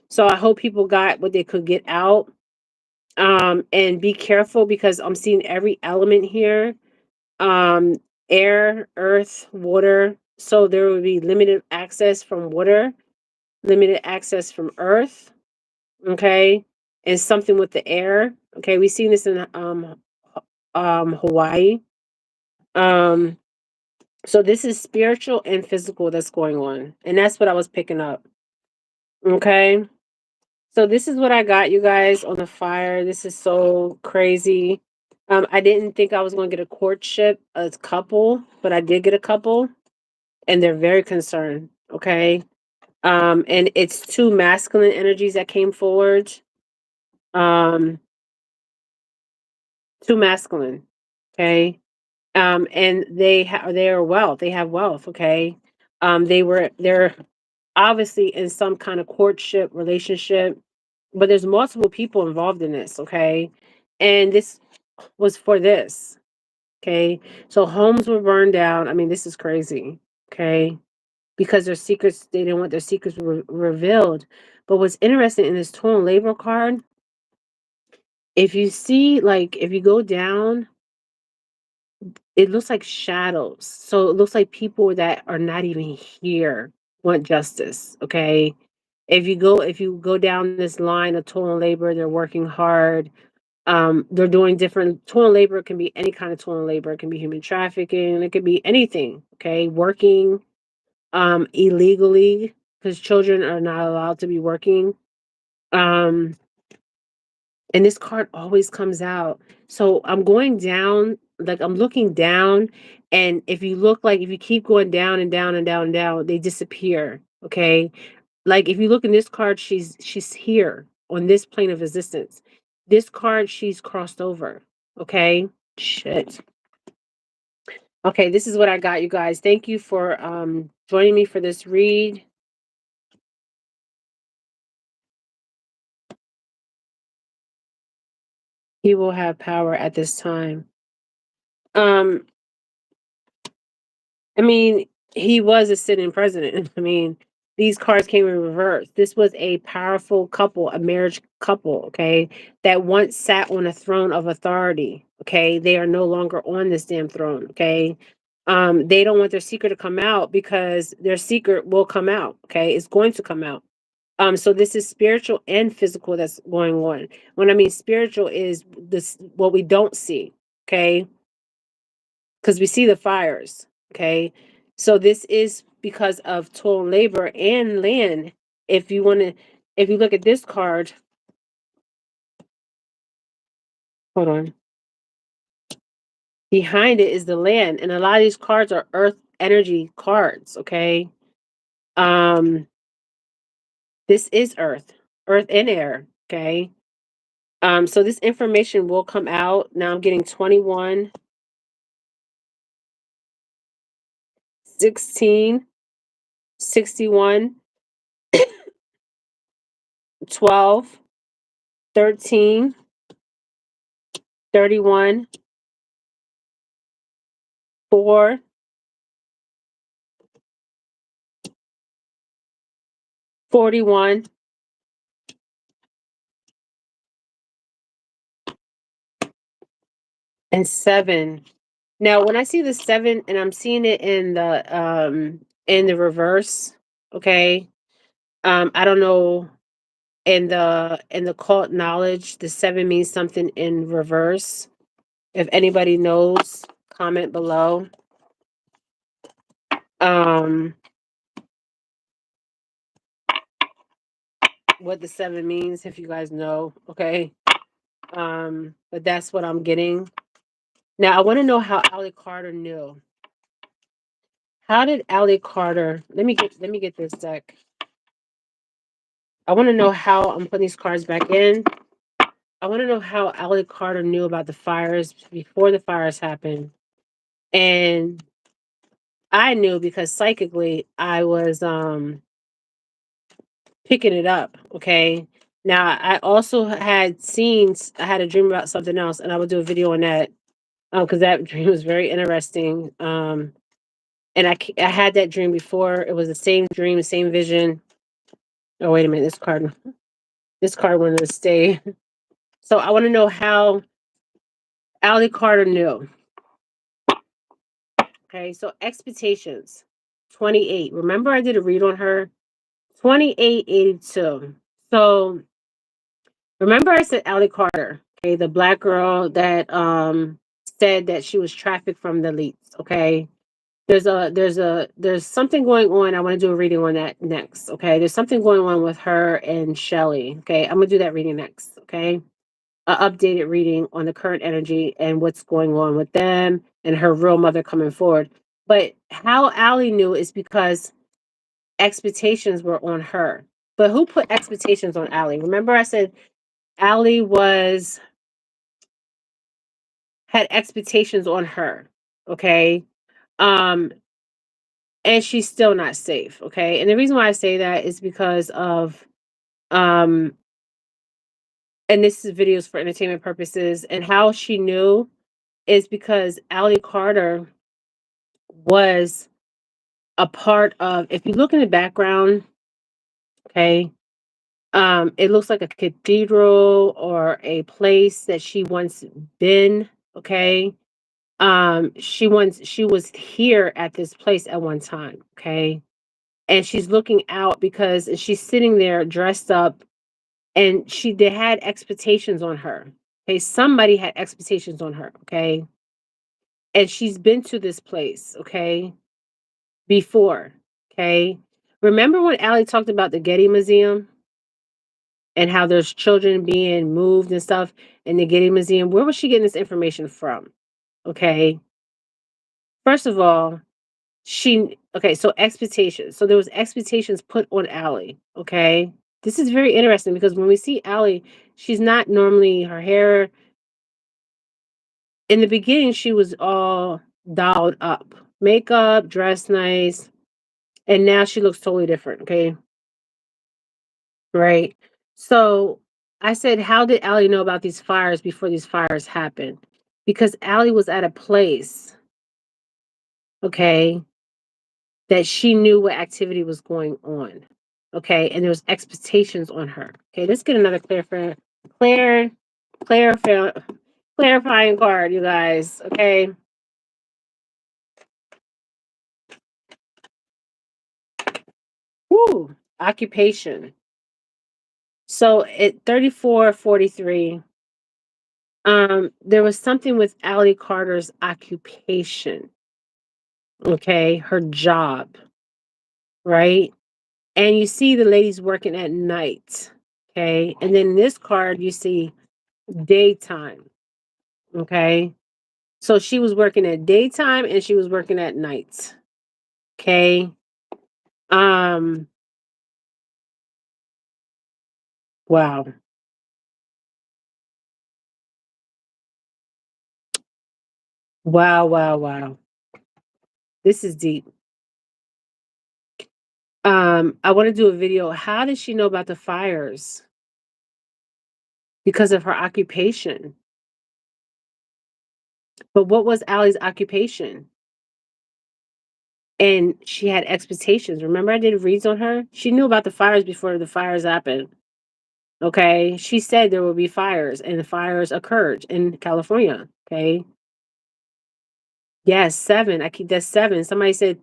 So I hope people got what they could get out. And be careful because I'm seeing every element here. Um, air, earth, water. So there will be limited access from water, limited access from earth, okay? And something with the air. Okay, we've seen this in Hawaii. Um, so this is spiritual and physical that's going on. And that's what I was picking up. Okay. So this is what I got, you guys, on the fire. This is so crazy. I didn't think I was going to get a courtship, a couple, but I did get a couple, and they're very concerned. Okay, and it's two masculine energies that came forward. Um, Two masculine. Okay, and they are wealth. They have wealth. Okay, they're obviously in some kind of courtship relationship, but there's multiple people involved in this, okay? And this was for this, okay? So homes were burned down. I mean, this is crazy, okay? Because their secrets, they didn't want their secrets revealed. But what's interesting in this torn labor card, if you see, like, if you go down, it looks like shadows. So it looks like people that are not even here want justice, okay? If you go down this line of toil and labor, they're working hard. They're doing different toil labor. It can be any kind of toil labor. It can be human trafficking. It could be anything. Okay, working illegally because children are not allowed to be working. Um, and this card always comes out. So I'm going down, like I'm looking down, and if you look like if you keep going down and down and down and down, they disappear. Okay, like if you look in this card, she's here on this plane of existence. This card, she's crossed over. Okay. Shit. Okay, this is what I got, you guys. Thank you for joining me for this read. He will have power at this time. Um, I mean, he was a sitting president. I mean, these cards came in reverse. This was a powerful couple, a marriage couple, okay, that once sat on a throne of authority. Okay, they are no longer on this damn throne. Okay, they don't want their secret to come out because their secret will come out. Okay, it's going to come out. So this is spiritual and physical that's going on. When I mean spiritual is this what we don't see. Okay, because we see the fires. Okay. So this is because of toil and labor and land. If you want to, if you look at this card, hold on. Behind it is the land. And a lot of these cards are earth energy cards. Okay. Um, this is earth, earth and air. Okay. So this information will come out. Now I'm getting 21, 16, 61, 12, 13, 31, 4, 41, and 7. Now, when I see the 7 and I'm seeing it in the reverse, okay? I don't know in the cult knowledge, the 7 means something in reverse. If anybody knows, comment below. Um what the 7 means, if you guys know, okay? But that's what I'm getting. Now, I want to know how Allie Carter knew. How did Allie Carter? Let me get this deck. I want to know how I'm putting these cards back in. I want to know how Allie Carter knew about the fires before the fires happened. And I knew because psychically I was picking it up, okay? Now, I also had seen I had a dream about something else, and I will do a video on that because that dream was very interesting. And I had that dream before. It was the same dream, the same vision. Oh, wait a minute, this card wanted to stay. So I want to know how Allie Carter knew. Okay, so expectations 28. Remember, I did a read on her 2882. So remember, I said Allie Carter, okay, the black girl that said that she was trafficked from the elites. Okay, there's something going on. I want to do a reading on that next. Okay, there's something going on with her and Shelly. Okay, I'm gonna do that reading next. Okay, updated reading on the current energy and what's going on with them and her real mother coming forward. But how Allie knew is because expectations were on her. But who put expectations on Allie? Remember, I said Allie had expectations on her. Okay. Um, and she's still not safe. Okay. And the reason why I say that is because of um and this is videos for entertainment purposes, and how she knew is because Allie Carter was a part of, if you look in the background, okay, it looks like a cathedral or a place that she once been, okay. She was here at this place at one time, okay. And she's looking out because she's sitting there dressed up, and they had expectations on her. Okay, somebody had expectations on her, okay? And she's been to this place, okay, before, okay? Remember when Allie talked about the Getty Museum and how there's children being moved and stuff in the Getty Museum? Where was she getting this information from? Okay. First of all, okay, so expectations. So there was expectations put on Allie, okay? This is very interesting because when we see Allie, she's not normally her hair. In the beginning, she was all dolled up, makeup, dressed nice, and now she looks totally different, okay? Right? So I said, how did Allie know about these fires before these fires happened? Because Allie was at a place, okay, that she knew what activity was going on. Okay, and there was expectations on her. Okay, let's get another clear, clarifying, clarifying card, you guys. Okay. Woo, occupation. So at 3443, there was something with Allie Carter's occupation. Okay, her job, right? And you see the ladies working at night. Okay, and then in this card you see daytime. Okay, so she was working at daytime and she was working at night. Okay, um, wow, wow, wow, wow. This is deep. I want to do a video. How did she know about the fires? Because of her occupation. But what was Allie's occupation? And she had expectations. Remember, I did reads on her? She knew about the fires before the fires happened. Okay. She said there would be fires, and the fires occurred in California. Okay. Yes, 7. I keep that 7. Somebody said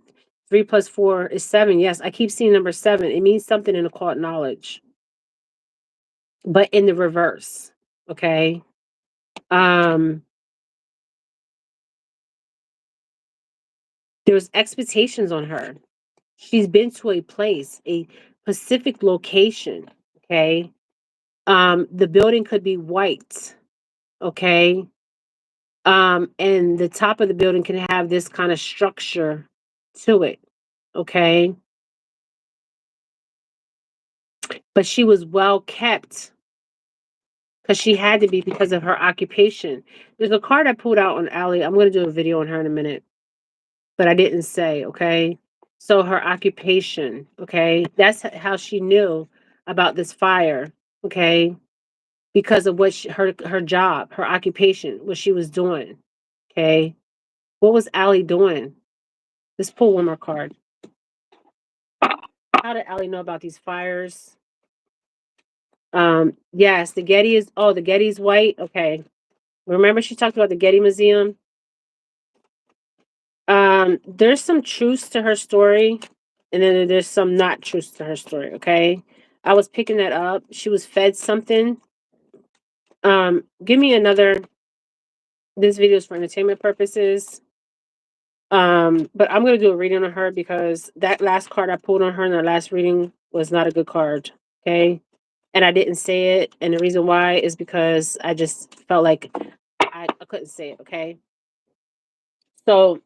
3 plus 4 is 7. Yes, I keep seeing number 7. It means something in occult knowledge, but in the reverse. Okay. Um, there's expectations on her. She's been to a place, a specific location. Okay. The building could be white. Okay. And the top of the building can have this kind of structure to it. Okay. But she was well kept because she had to be because of her occupation. There's a card I pulled out on Allie. I'm going to do a video on her in a minute, but I didn't say. Okay. So her occupation. Okay. That's how she knew about this fire. Okay. Because of what her job, her occupation, what she was doing. Okay. What was Allie doing? Let's pull one more card. How did Allie know about these fires? Yes, the Getty is the Getty's white. Okay. Remember she talked about the Getty Museum? There's some truths to her story, and then there's some not truths to her story, okay? I was picking that up. She was fed something. Give me another. This video is for entertainment purposes. But I'm gonna do a reading on her because that last card I pulled on her in the last reading was not a good card. Okay. And I didn't say it. And the reason why is because I just felt like I couldn't say it. Okay. So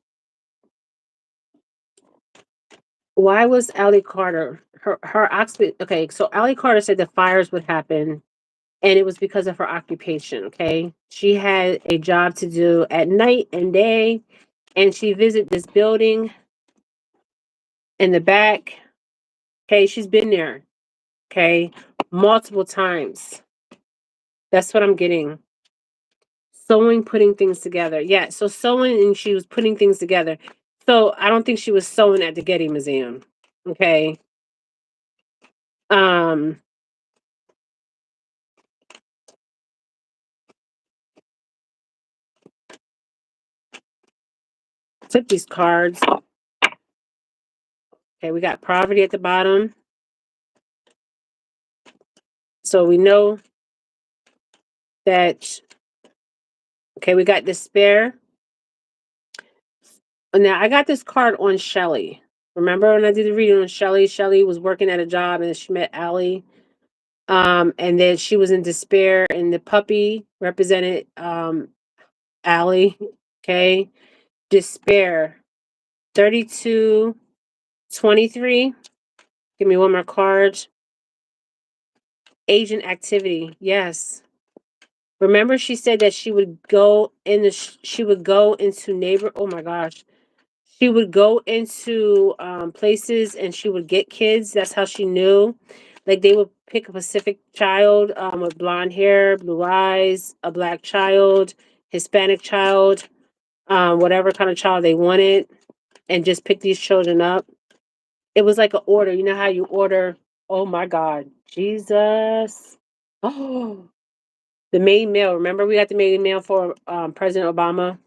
why was Allie Carter her okay, so Allie Carter said the fires would happen and it was because of her occupation. Okay. She had a job to do at night and day, and she visited this building in the back. Okay, she's been there. Okay, multiple times. That's what I'm getting. Sewing, putting things together. Yeah, so sewing, and she was putting things together. So I don't think she was sewing at the Getty Museum. Okay. Um, Flip these cards. Okay, we got poverty at the bottom. So we know that, okay, we got despair. Now I got this card on Shelly. Remember when I did the reading on Shelly? Shelly was working at a job and she met Allie. And then she was in despair, and the puppy represented Allie. Okay. Despair. 3223. Give me one more card. Agent activity. Yes. Remember she said that she would go in she would go into oh my gosh. She would go into places and she would get kids. That's how she knew. Like they would pick a Pacific child with blonde hair, blue eyes, a black child, Hispanic child, whatever kind of child they wanted, and just pick these children up. It was like an order. You know how you order? Oh my God, Jesus! Oh, the main mail. Remember, we got the main mail for President Obama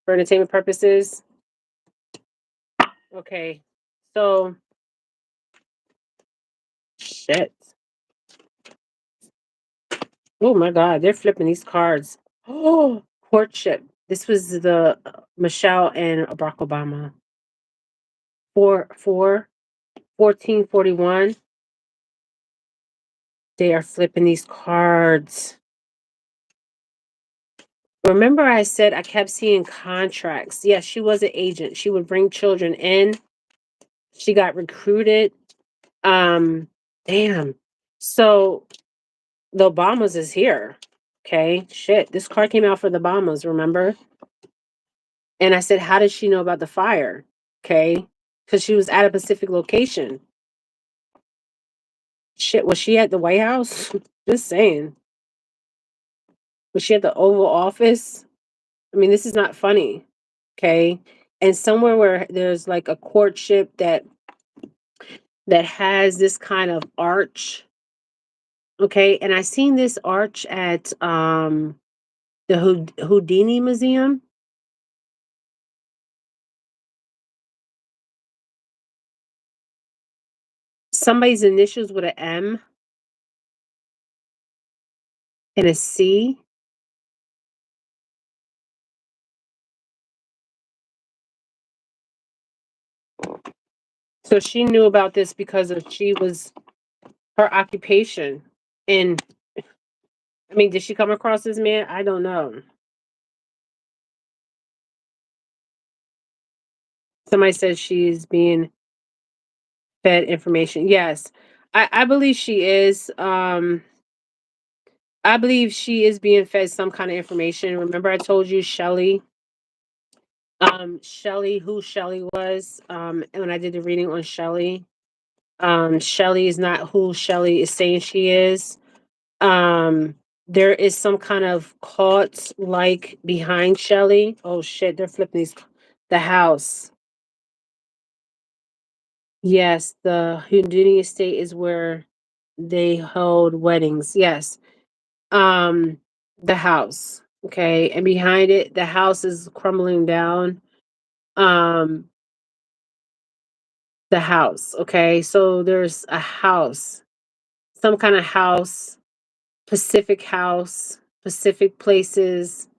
for entertainment purposes. Okay, so shit. Oh my God, they're flipping these cards. Oh, courtship. This was the Michelle and Barack Obama. 1441. They are flipping these cards. Remember, I said I kept seeing contracts. Yes, she was an agent. She would bring children in. She got recruited. Um, Damn. So the Obamas is here. Okay, shit. This card came out for the Obamas. Remember? And I said, how did she know about the fire? Okay. Because she was at a specific location. Shit, was she at the White House? Just saying. Was she at the Oval Office? I mean, this is not funny. Okay. And somewhere where there's like a courtship that has this kind of arch. Okay. And I seen this arch at the Houdini Museum. Somebody's initials with an M and a C. So she knew about this because of she was her occupation. And I mean, did she come across this man? I don't know. Somebody says she's being fed information. Yes. I believe she is. I believe she is being fed some kind of information. Remember I told you Shelly, Shelly, who Shelly was, and when I did the reading on Shelly. Shelly is not who Shelly is saying she is. Um, there is some kind of cult like behind Shelly. Oh shit, they're flipping the house. Yes, the Houdini estate is where they hold weddings. Yes. Um, the house. Okay. And behind it, the house is crumbling down. Um, the house. Okay. So there's a house, some kind of house, Pacific places.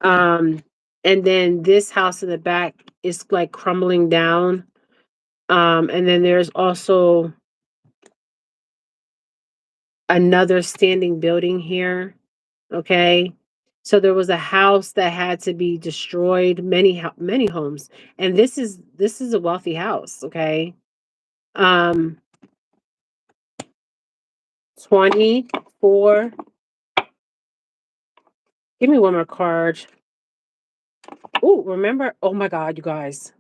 Um, and then this house in the back is like crumbling down. And then there's also another standing building here. Okay. So there was a house that had to be destroyed, many homes. And this is a wealthy house, okay? Um 24. Give me one more card. Oh, remember? Oh my god, you guys.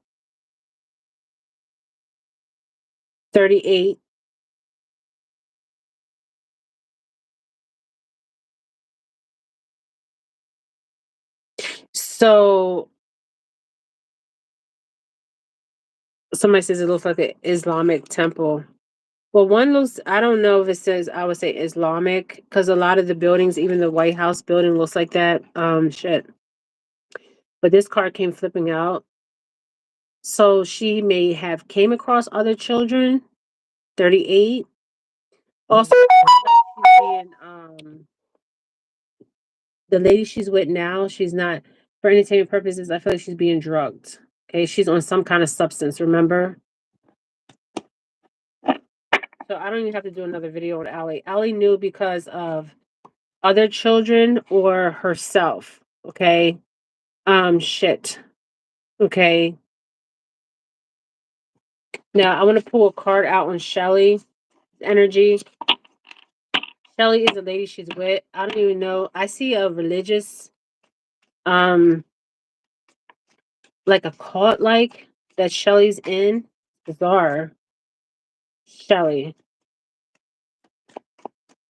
38. So somebody says it looks like an Islamic temple. Well, one looks, I don't know if it says, I would say Islamic, because a lot of the buildings, even the White House building looks like that. Shit. But this card came flipping out. So she may have came across other children. 38. Also, she's being, the lady she's with now, she's not, for entertainment purposes, I feel like she's being drugged. Okay, she's on some kind of substance, remember? So I don't even have to do another video on Allie. Allie knew because of other children or herself. Okay. Shit. Okay. Now I want to pull a card out on Shelly energy. Shelly is the lady she's with. I don't even know. I see a religious, um, like a cult like that Shelly's in. Bizarre. Shelly.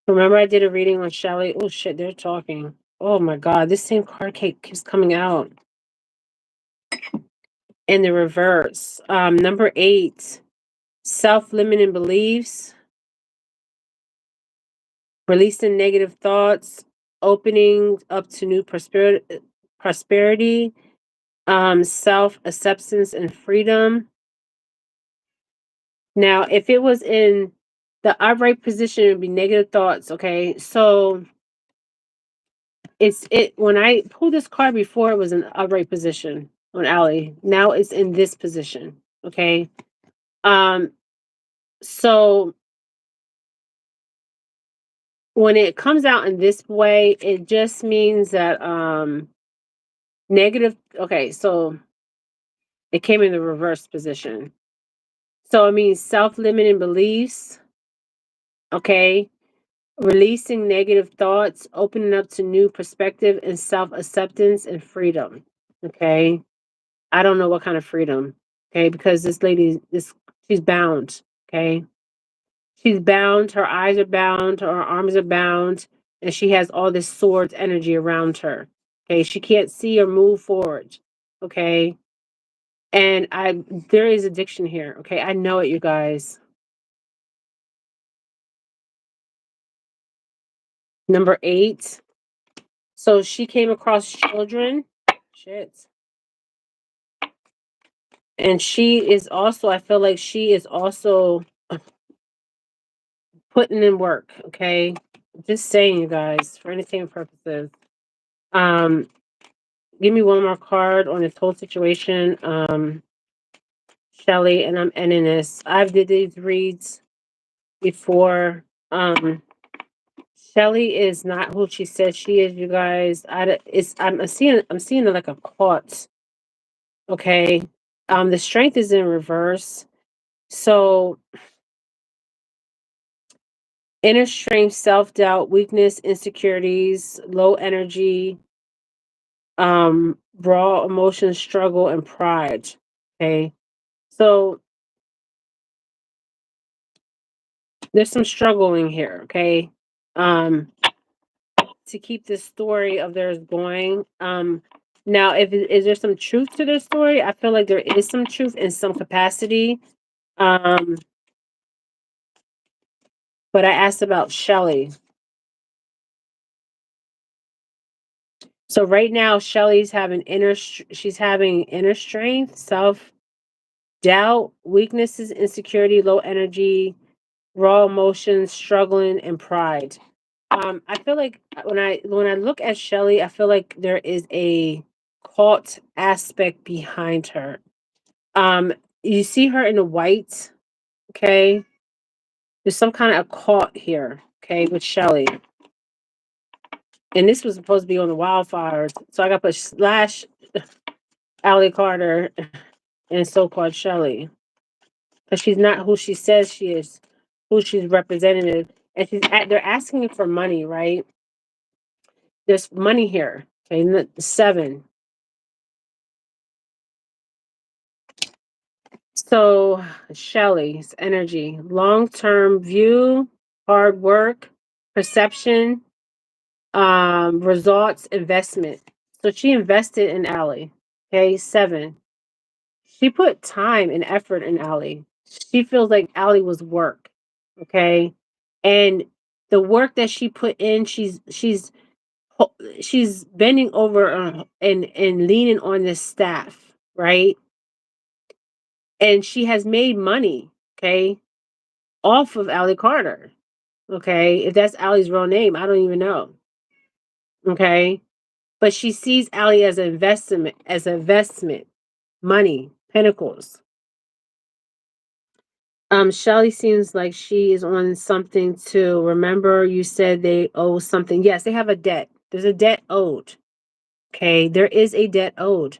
Remember I did a reading on Shelly? Oh shit, they're talking. Oh my god, this same card keeps coming out. In the reverse. Number 8, self-limiting beliefs, releasing negative thoughts, opening up to new prosperity, self-acceptance and freedom. Now, if it was in the upright position, it would be negative thoughts. Okay, so it when I pulled this card before, it was in upright position on Allie. Now it's in this position. Okay, um, so when it comes out in this way, it just means that negative. Okay, so it came in the reverse position. So it means self-limiting beliefs. Okay, releasing negative thoughts, opening up to new perspective and self-acceptance and freedom. Okay. I don't know what kind of freedom. Okay, because this lady is she's bound. Okay. She's bound, her eyes are bound, her arms are bound, and she has all this swords energy around her. Okay. She can't see or move forward. Okay. And there is addiction here. Okay. I know it, you guys. Number 8. So she came across children. Shit. And she is also, I feel like she is also putting in work, okay? Just saying, you guys, for entertainment purposes. Um, Give me one more card on this whole situation. Shelly, and I'm ending this. I've did these reads before. Shelly is not who she says she is, you guys. I'm seeing it like a caught. Okay. The strength is in reverse. So inner strength, self-doubt, weakness, insecurities, low energy, raw emotions, struggle, and pride. Okay. So there's some struggling here, okay? Um, to keep this story of theirs going. Now, if is there some truth to this story? I feel like there is some truth in some capacity. Um, but I asked about Shelly. So right now, Shelly's having she's having inner strength, self doubt, weaknesses, insecurity, low energy, raw emotions, struggling, and pride. I feel like when I look at Shelly, I feel like there is a cult aspect behind her. Um, you see her in the white, okay? There's some kind of cult here, okay, with Shelly. And this was supposed to be on the wildfires. So I got to put slash Allie Carter and so-called Shelly. Because she's not who she says she is, who she's representative. And they're asking for money, right? There's money here. Okay, seven. So Shelley's energy, long-term view, hard work, perception, results, investment. So she invested in Allie. Okay, seven. She put time and effort in Allie. She feels like Allie was work. Okay. And the work that she put in, she's bending over and leaning on this staff, right? And she has made money, okay, off of Allie Carter. Okay. If that's Allie's real name, I don't even know. Okay. But she sees Allie as investment, money, pinnacles. Shelly seems like she is on something to remember. You said they owe something. Yes, they have a debt. There's a debt owed. Okay. There is a debt owed.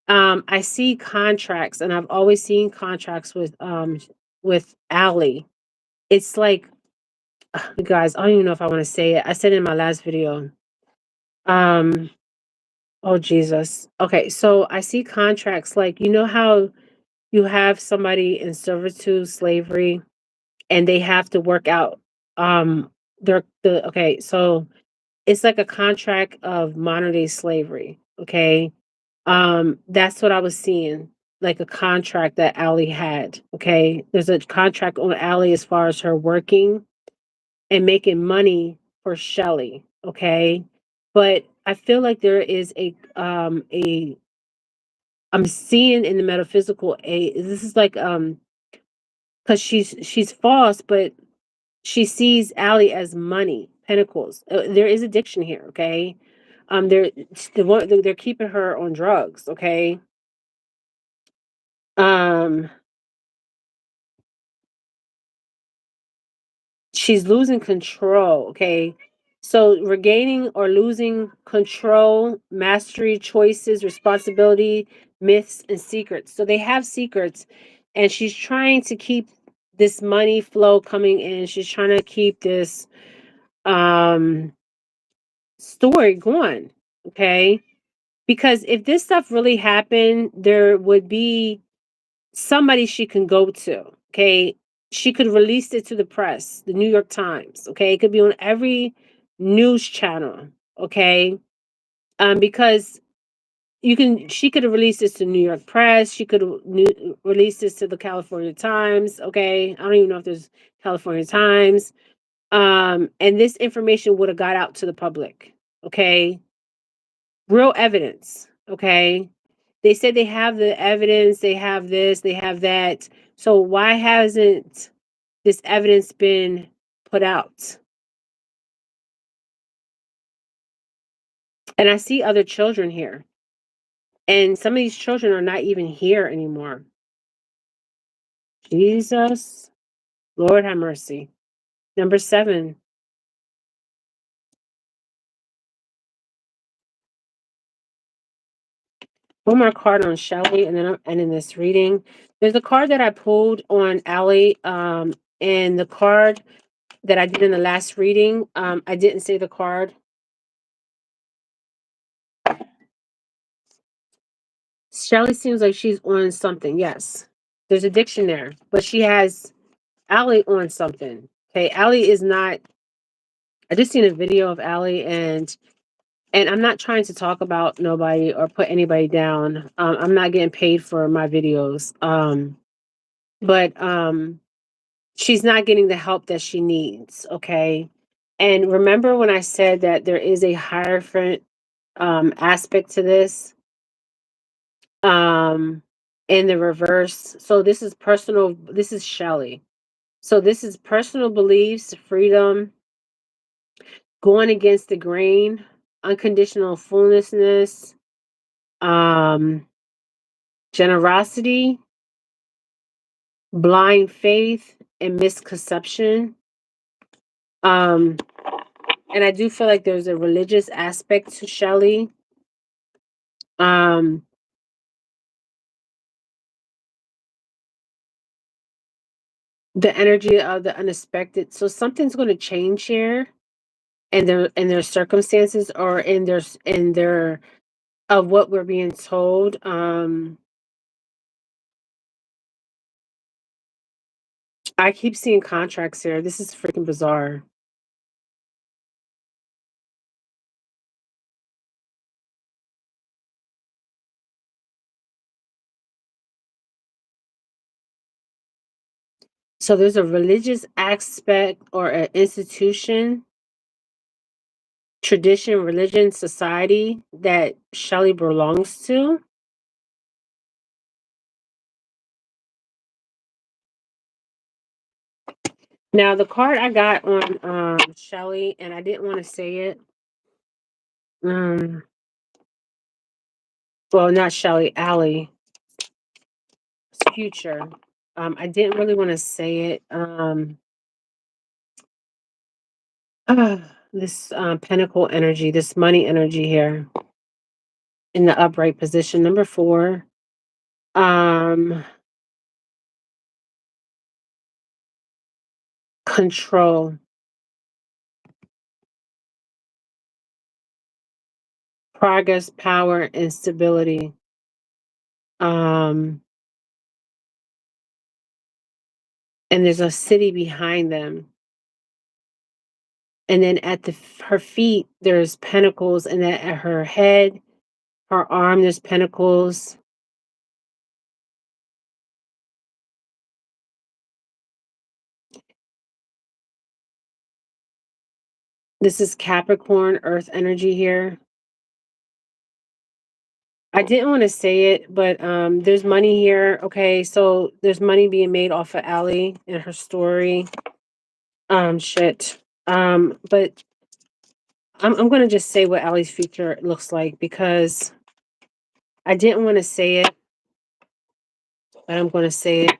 I see contracts, and I've always seen contracts with Allie. It's like you guys, I don't even know if I want to say it. I said it in my last video. Um, oh Jesus. Okay, so I see contracts like you know how you have somebody in servitude, slavery, and they have to work out the okay, so it's like a contract of modern day slavery. Okay. That's what I was seeing, like a contract that Allie had. Okay. There's a contract on Allie as far as her working and making money for Shelly. Okay. But I feel like there is a I'm seeing in the metaphysical a this is like because she's false, but she sees Allie as money, pentacles. There is addiction here, okay? They're they're keeping her on drugs, okay? Um, she's losing control, okay? So regaining or losing control, mastery, choices, responsibility, myths, and secrets. So they have secrets, and she's trying to keep this money flow coming in. She's trying to keep this um story going, okay? Because if this stuff really happened, there would be somebody she can go to, okay? She could release it to the press, the New York Times, okay? It could be on every news channel, okay? Because she could have released this to New York Press. She could have released this to the California Times, okay? I don't even know if there's California Times. And this information would have got out to the public, okay? Real evidence, okay? They said they have the evidence, they have this, they have that. So why hasn't this evidence been put out? And I see other children here. And some of these children are not even here anymore. Jesus, Lord have mercy. Number 7. one more card on Shelly, and then I'm ending this reading. There's a card that I pulled on Allie, and the card that I did in the last reading. I didn't say the card. Shelly seems like she's on something. Yes, there's addiction there, but she has Allie on something. Okay, Allie is not. I just seen a video of Allie, and I'm not trying to talk about nobody or put anybody down. I'm not getting paid for my videos. But she's not getting the help that she needs. Okay, and remember when I said that there is a hierophant aspect to this, um, in the reverse. So this is personal. This is Shelly. So this is personal beliefs, freedom, going against the grain, unconditional fullnessness, um, generosity, blind faith, and misconception. Um, and I do feel like there's a religious aspect to Shelley. Um, the energy of the unexpected. So something's going to change here, in their circumstances, or in their of what we're being told. I keep seeing contracts here. This is freaking bizarre. So there's a religious aspect or an institution, tradition, religion, society that Shelley belongs to. Now, the card I got on Shelley, and I didn't want to say it. Um, well, not Shelley, Allie, future. I didn't really want to say it. This pentacle energy, this money energy here in the upright position. Number four. Um, control, progress, power, and stability. Um, and there's a city behind them. And then at her feet, there's pentacles, and then at her head, her arm, there's pentacles. This is Capricorn, Earth energy here. I didn't want to say it, but there's money here. Okay, so there's money being made off of Allie and her story. Shit. But I'm gonna just say what Allie's future looks like, because I didn't want to say it, but I'm gonna say it.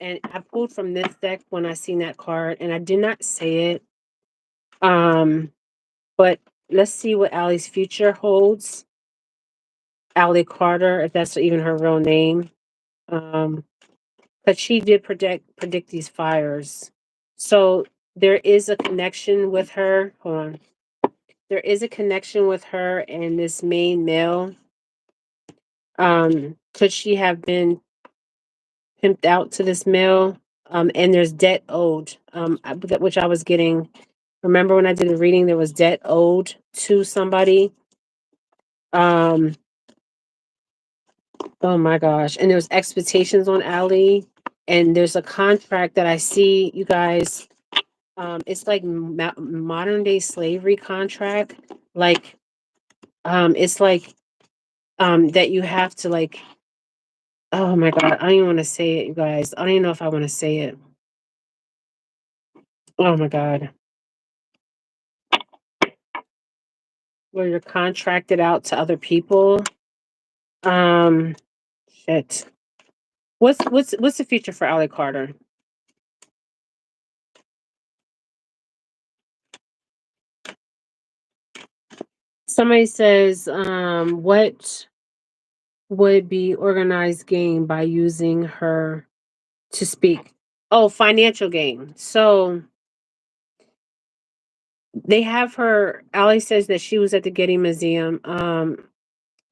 And I pulled from this deck when I seen that card, and I did not say it. Um, but let's see what Allie's future holds. Allie Carter, if that's even her real name. Um, but she did predict these fires. So there is a connection with her. Hold on. There is a connection with her and this main male. Could she have been pimped out to this male? And there's debt owed, which I was getting. Remember when I did the reading, there was debt owed to somebody. Um, oh my gosh. And there's expectations on Allie. And there's a contract that I see, you guys. It's like modern day slavery contract. Like, it's like that you have to like. Oh my god, I don't even want to say it, you guys. I don't even know if I want to say it. Oh my god, where you're contracted out to other people. Um, shit. What's the future for Ally Carter? Somebody says, what? would be organized gain by using her to speak? Oh, financial gain. So they have her. Ali says that she was at the Getty Museum,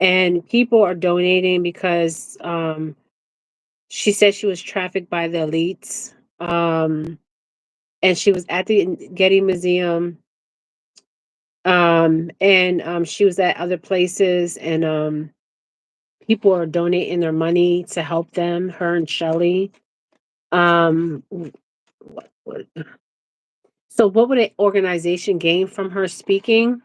and people are donating because she said she was trafficked by the elites. And she was at the Getty Museum, and she was at other places, and people are donating their money to help them. Her and Shelly. Um, what, so, what would an organization gain from her speaking?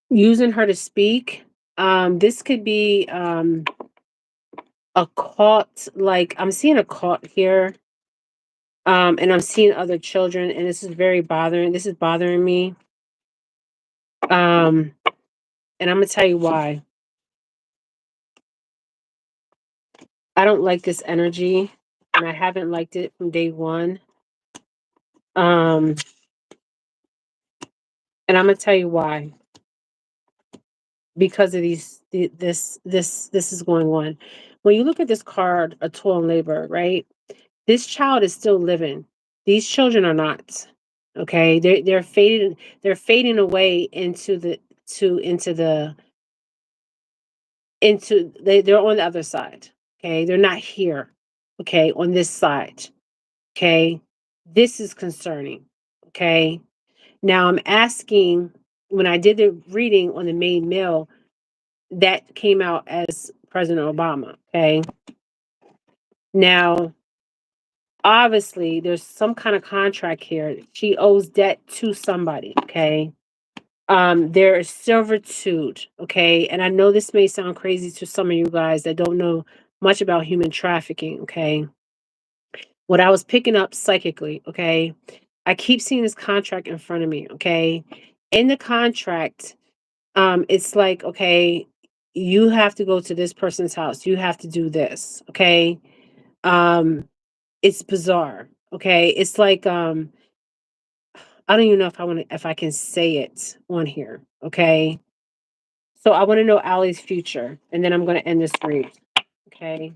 Using her to speak. This could be a cult. Like I'm seeing a cult here, and I'm seeing other children, and this is very bothering. This is bothering me. Um, and I'm gonna tell you why. I don't like this energy, and I haven't liked it from day one. Um, and I'm gonna tell you why. Because of this is going on. When you look at this card, a toil and labor, right? This child is still living. These children are not. Okay, they're fading away into the they're on the other side. Okay, they're not here. Okay, on this side. Okay, this is concerning. Okay, now I'm asking, when I did the reading on the main mail, that came out as President Obama. Okay, now obviously there's some kind of contract here. She owes debt to somebody. Okay, there is servitude. Okay, and I know this may sound crazy to some of you guys that don't know much about human trafficking. Okay, what I was picking up psychically. Okay, I keep seeing this contract in front of me. Okay, in the contract, it's like, okay, you have to go to this person's house, you have to do this. Okay, um it's bizarre. Okay, it's like, I don't even know if I can say it on here. Okay, so I want to know Allie's future, and then I'm going to end this read. Okay,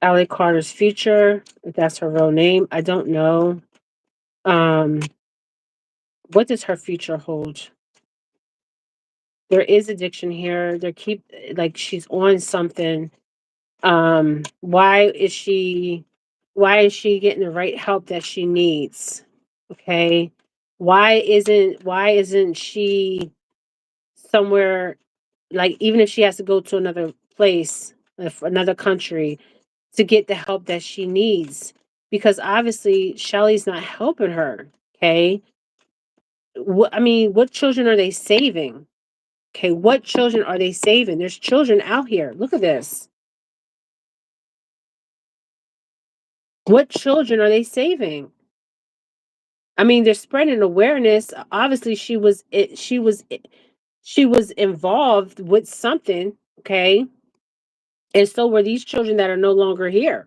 Allie Carter's future, if that's her real name, I don't know. um what does her future hold? There is addiction here. There keep like she's on something. Why is she getting the right help that she needs? Okay, why isn't she somewhere, like, even if she has to go to another place, another country, to get the help that she needs? Because obviously Shelly's not helping her. Okay, I mean, what children are they saving? Okay, what children are they saving? There's children out here. Look at this. What children are they saving? I mean, they're spreading awareness. Obviously, she was involved with something. Okay, and so were these children that are no longer here.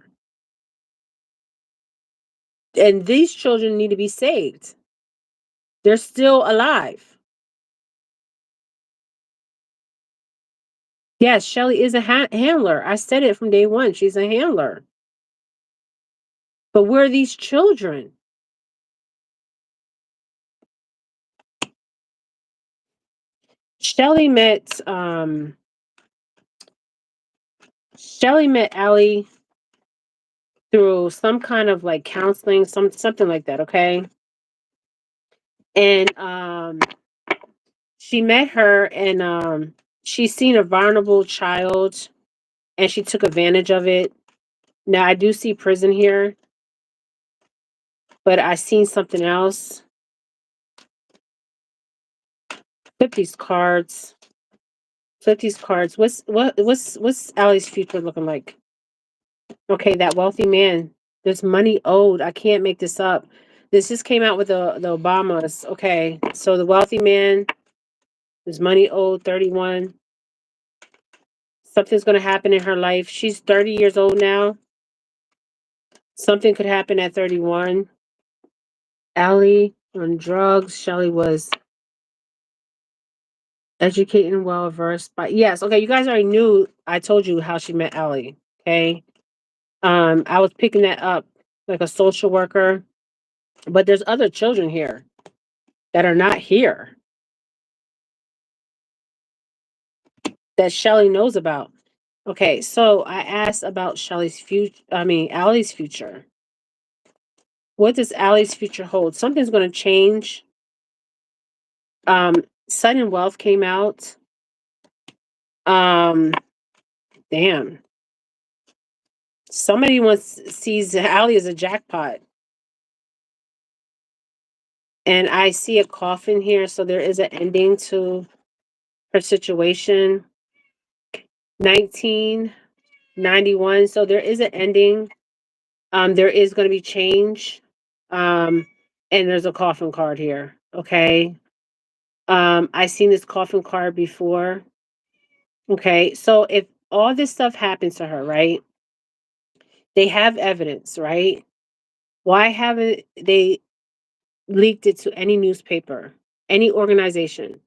And these children need to be saved. They're still alive. Yes, Shelly is a handler. I said it from day one. She's a handler. But where are these children? Shelly met Shelly met Allie through some kind of like counseling, something like that, okay? And she met her, and she seen a vulnerable child, and she took advantage of it. Now I do see prison here, but I seen something else. Flip these cards. Flip these cards. What's Allie's future looking like? Okay, that wealthy man. There's money owed. I can't make this up. This just came out with the Obamas. Okay, so the wealthy man, there's money owed. 31. Something's gonna happen in her life. She's 30 years old now. Something could happen at 31. Allie. on drugs. Shelly was educated and well versed. But yes, okay, you guys already knew. I told you how she met Ellie. Okay, I was picking that up like a social worker, but there's other children here that are not here that Shelly knows about. Okay, so I asked about Shelly's future. I mean, Allie's future. What does Allie's future hold? Something's going to change. Um, Sudden Wealth came out. Um, damn. Somebody wants sees Allie as a jackpot, and I see a coffin here, so there is an ending to her situation. 1991. So there is an ending. There is going to be change. Um, and there's a coffin card here. Okay. I've seen this coffin card before. Okay. So if all this stuff happens to her, right? They have evidence, right? Why haven't they leaked it to any newspaper, any organization?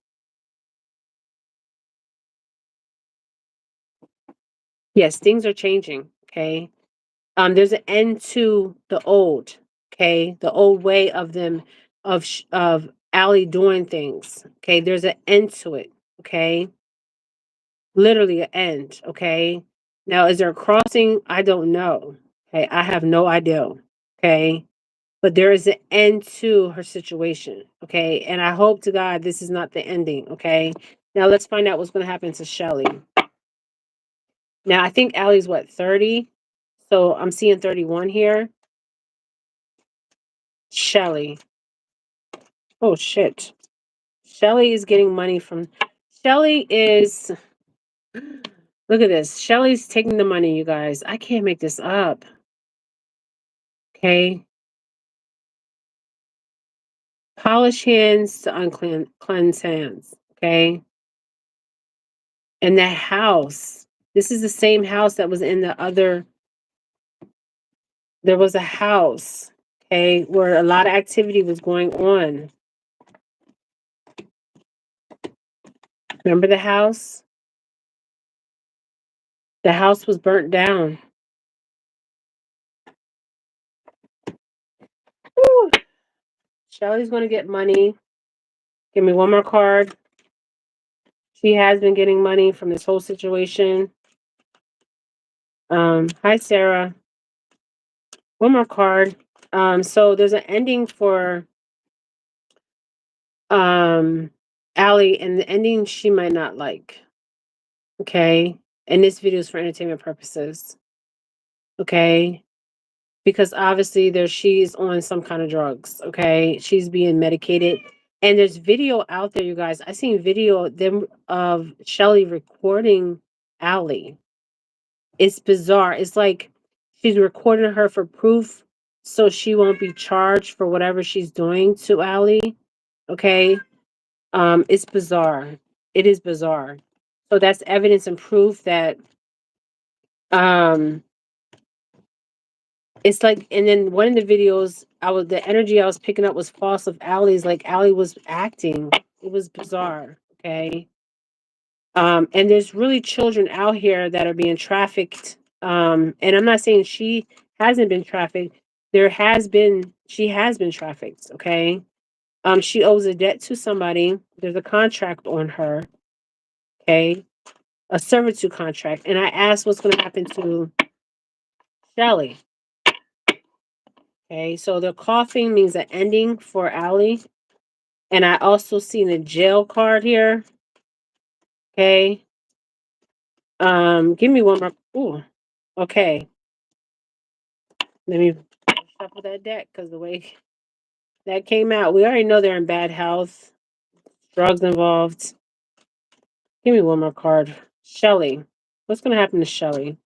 Yes, things are changing. Okay. There's an end to the old. Okay. The old way of them, of Allie doing things. Okay. There's an end to it. Okay. Literally an end. Okay. Now, is there a crossing? I don't know. Okay. I have no idea. Okay. But there is an end to her situation. Okay. And I hope to God this is not the ending. Okay. Now let's find out what's going to happen to Shelly. Now I think Allie's what, 30? So I'm seeing 31 here. Shelly. Oh shit. Shelly is getting money from Shelly is look at this. Shelly's taking the money, you guys. I can't make this up. Okay. Polish hands to unclean cleanse hands. Okay. And that house. This is the same house that was in the other. There was a house, okay, where a lot of activity was going on. Remember the house? The house was burnt down. Whew. Shelly's going to get money. Give me one more card. She has been getting money from this whole situation. Hi, Sarah. One more card. So there's an ending for Allie, and the ending she might not like. Okay. And this video is for entertainment purposes. Okay. Because obviously she's on some kind of drugs. Okay. She's being medicated. And there's video out there, you guys. I seen video of Shelly recording Allie. It's bizarre. It's like she's recording her for proof so she won't be charged for whatever she's doing to Allie. Okay. It's bizarre. It is bizarre. So that's evidence and proof that um it's like, and then one of the videos the energy I was picking up was false of Allie's, like Allie was acting. It was bizarre. Okay. And there's really children out here that are being trafficked. And I'm not saying she hasn't been trafficked. She has been trafficked. Okay. She owes a debt to somebody. There's a contract on her. Okay. A servitude contract. And I asked what's going to happen to Shelly. Okay. So the coughing means an ending for Allie. And I also seen a jail card here. Okay. Give me one more. Ooh. Okay. Let me shuffle that deck because the way that came out, we already know they're in bad health, drugs involved. Give me one more card. Shelly. What's going to happen to Shelly?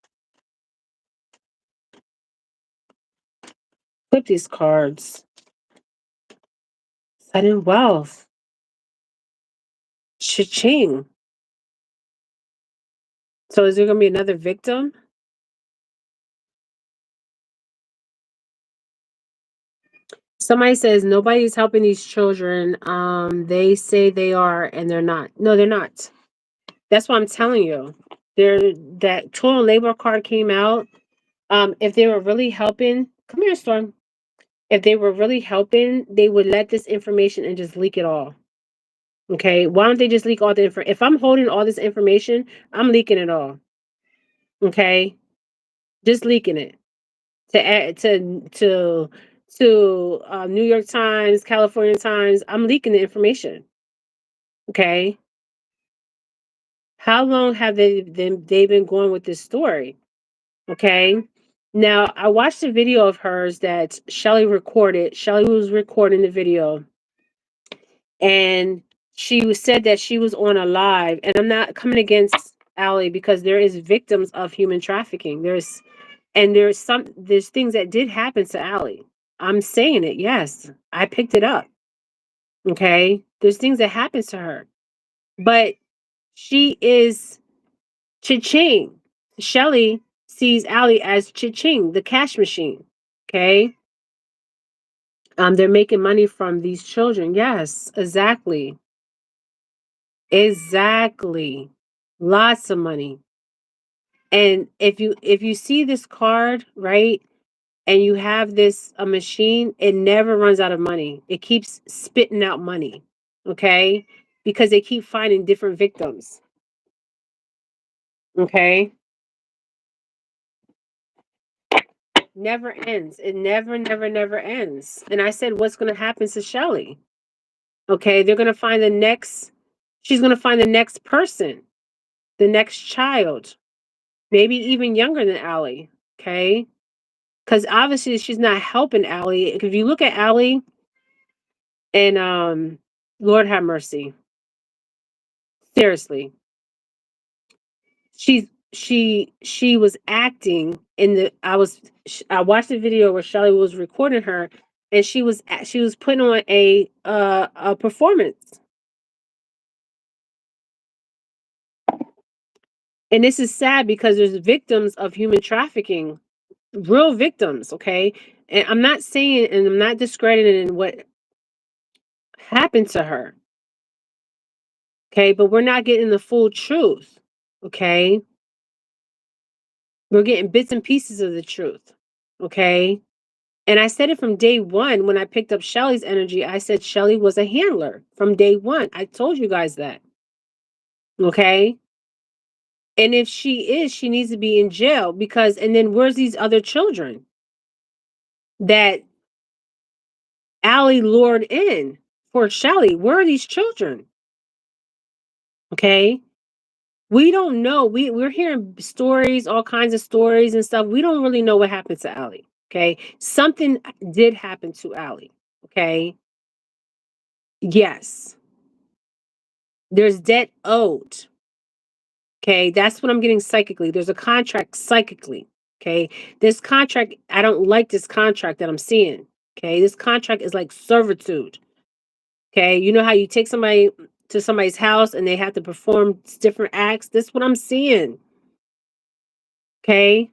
Flip these cards. Sudden wealth. Cha-ching. So is there going to be another victim? Somebody says nobody's helping these children. They say they are, and they're not. No, they're not. That's what I'm telling you. They're that total labor card came out. If they were really helping, come here, Storm. If they were really helping, they would let this information and just leak it all. Okay, why don't they just leak all the info? If I'm holding all this information, I'm leaking it all. Okay, just leaking it to add to New York Times, California Times. I'm leaking the information. Okay, how long have they been going with this story? Okay. Now I watched a video of hers that Shelly recorded. Shelly was recording the video, and said that she was on a live. And I'm not coming against Allie because there is victims of human trafficking. There's things that did happen to Allie. I'm saying it. Yes, I picked it up. Okay, there's things that happened to her, but she is cha-ching. Shelly sees Allie as cha-ching, the cash machine. Okay. They're making money from these children. Yes, exactly. Exactly. Lots of money. And if you see this card, right, and you have this a machine, it never runs out of money. It keeps spitting out money. Okay? Because they keep finding different victims. Okay? Never ends. It never, never, never ends. And I said, what's going to happen to Shelly? Okay, they're going to find the next, she's going to find the next person, the next child, maybe even younger than Allie. Okay, because obviously she's not helping Allie. If you look at Allie and Lord have mercy, seriously, she was acting in the. I watched the video where Shelly was recording her, and she was putting on a performance. And this is sad because there's victims of human trafficking, real victims, okay? And I'm not saying and I'm not discrediting what happened to her, okay? But we're not getting the full truth, okay? We're getting bits and pieces of the truth, okay? And I said it from day one when I picked up Shelly's energy. I said Shelly was a handler from day one. I told you guys that, okay? And if she is, she needs to be in jail because, and then where's these other children that Allie lured in for Shelly? Where are these children? Okay. We don't know. We're hearing stories, all kinds of stories and stuff. We don't really know what happened to Allie. Okay. Something did happen to Allie. Okay. Yes. There's debt owed. Okay. That's what I'm getting psychically. There's a contract psychically. Okay. This contract, I don't like this contract that I'm seeing. Okay. This contract is like servitude. Okay, you know how you take somebody to somebody's house and they have to perform different acts? This is what I'm seeing. Okay?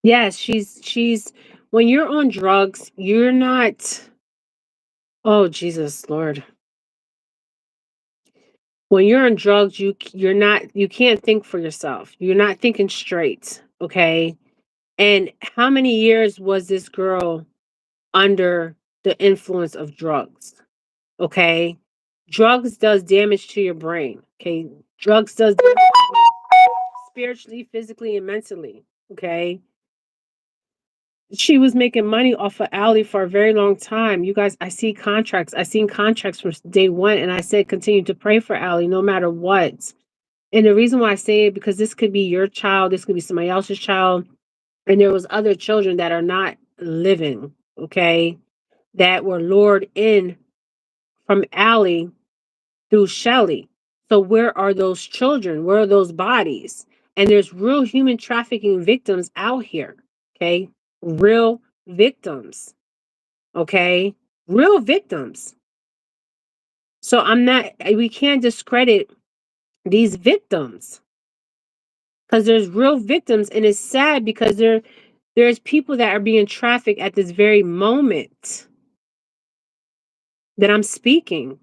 Yes, she's when you're on drugs, you're not oh Jesus, Lord. When you're on drugs, you can't think for yourself. You're not thinking straight, okay? And how many years was this girl under the influence of drugs? Okay? Drugs does damage to your brain, okay? Drugs does damage spiritually, physically, and mentally. Okay. She was making money off of Allie for a very long time. You guys, I see contracts. I seen contracts from day one, and I said continue to pray for Allie no matter what. And the reason why I say it because this could be your child, this could be somebody else's child, and there was other children that are not living, okay, that were lured in from Allie through Shelly. So where are those children? Where are those bodies? And there's real human trafficking victims out here. Okay. Real victims. Okay. Real victims. So we can't discredit these victims because there's real victims. And it's sad because There's people that are being trafficked at this very moment that I'm speaking.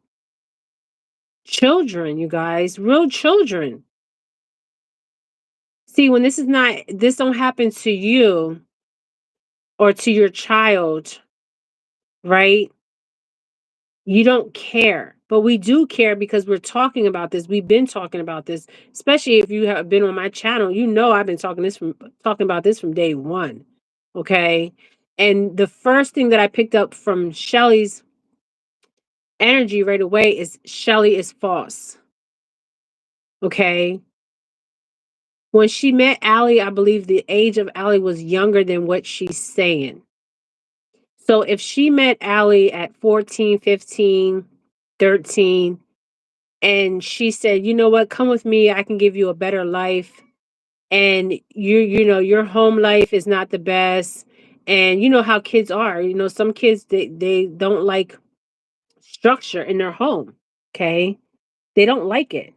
Children, you guys, real children. See, when this don't happen to you or to your child, right? You don't care. But we do care because we're talking about this. We've been talking about this, especially if you have been on my channel. You know I've been talking about this from day one. Okay? And the first thing that I picked up from Shelly's energy right away is Shelly is false. Okay? When she met Allie, I believe the age of Allie was younger than what she's saying. So if she met Allie at 14, 15, 13, and she said, "You know what? Come with me. I can give you a better life." And you know, your home life is not the best. And you know how kids are. You know, some kids they don't like structure in their home. Okay? They don't like it.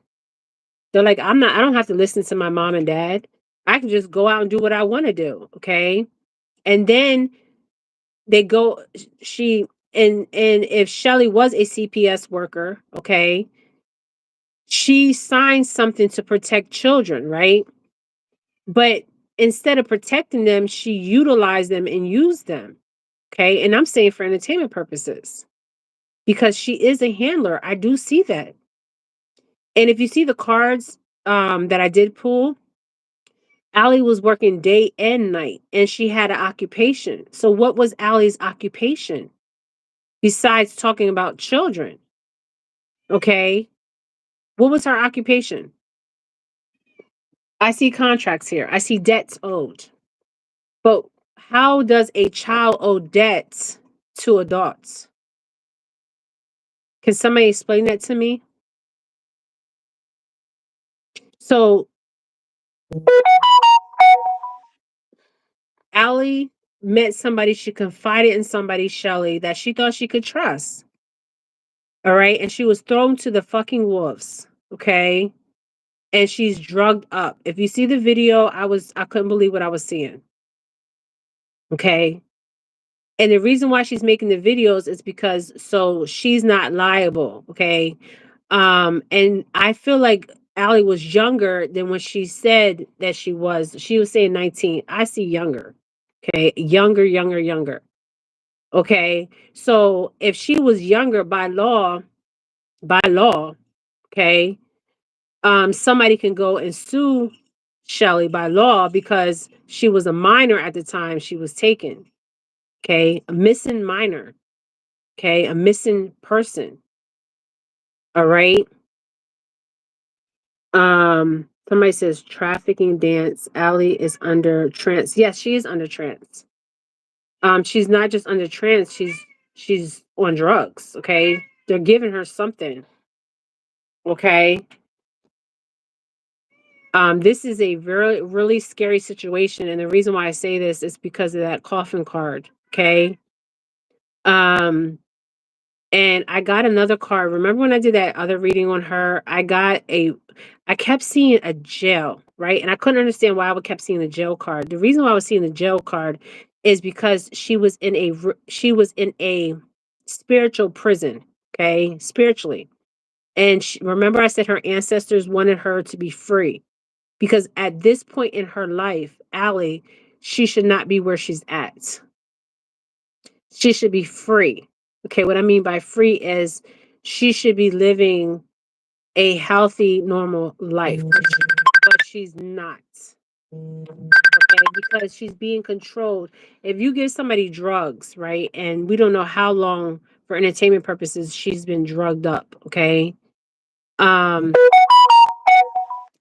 They're like, I don't have to listen to my mom and dad. I can just go out and do what I want to do." Okay? And then they go she and if Shelly was a CPS worker, okay, she signed something to protect children, right? But instead of protecting them, she utilized them and used them. Okay. And I'm saying for entertainment purposes because she is a handler. I do see that. And if you see the cards that I did pull, Allie was working day and night and she had an occupation. So, what was Allie's occupation besides talking about children? Okay. What was her occupation? I see contracts here, I see debts owed. But how does a child owe debts to adults? Can somebody explain that to me? So Allie met somebody, she confided in somebody, Shelly, that she thought she could trust. All right. And she was thrown to the fucking wolves. Okay. And she's drugged up. If you see the video, I couldn't believe what I was seeing. Okay. And the reason why she's making the videos is because so she's not liable. Okay. And I feel like Allie was younger than when she said that she was. She was saying 19. I see younger. Okay. Younger, younger, younger. Okay. So if she was younger by law, okay, somebody can go and sue Shelly by law because she was a minor at the time she was taken. Okay. A missing minor. Okay. A missing person. All right. Somebody says trafficking dance. Allie is under trance. Yes, she is under trance. She's not just under trance, she's on drugs, okay? They're giving her something, okay? This is a very really scary situation, and the reason why I say this is because of that coffin card, okay? Um, And I got another card. Remember when I did that other reading on her? I kept seeing a jail, right? And I couldn't understand why I would kept seeing the jail card. The reason why I was seeing the jail card is because she was in a spiritual prison, okay? Spiritually. And remember I said her ancestors wanted her to be free because at this point in her life, Allie, she should not be where she's at. She should be free. Okay, what I mean by free is she should be living a healthy, normal life, but she's not. Okay, because she's being controlled. If you give somebody drugs, right, and we don't know how long for entertainment purposes she's been drugged up, okay, um,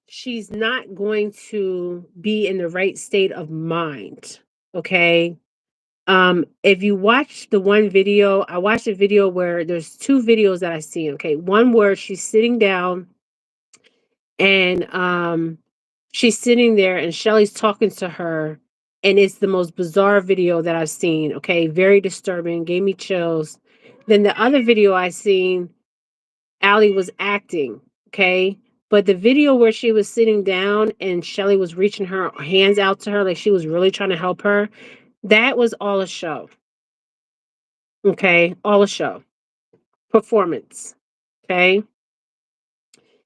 she's not going to be in the right state of mind, okay? If you watch the one video, I watched a video where there's two videos that I see. Okay. One where she's sitting down and she's sitting there and Shelly's talking to her. And it's the most bizarre video that I've seen. Okay. Very disturbing, gave me chills. Then the other video I seen, Allie was acting. Okay. But the video where she was sitting down and Shelly was reaching her hands out to her like she was really trying to help her, that was all a show. Okay? All a show. Performance. Okay?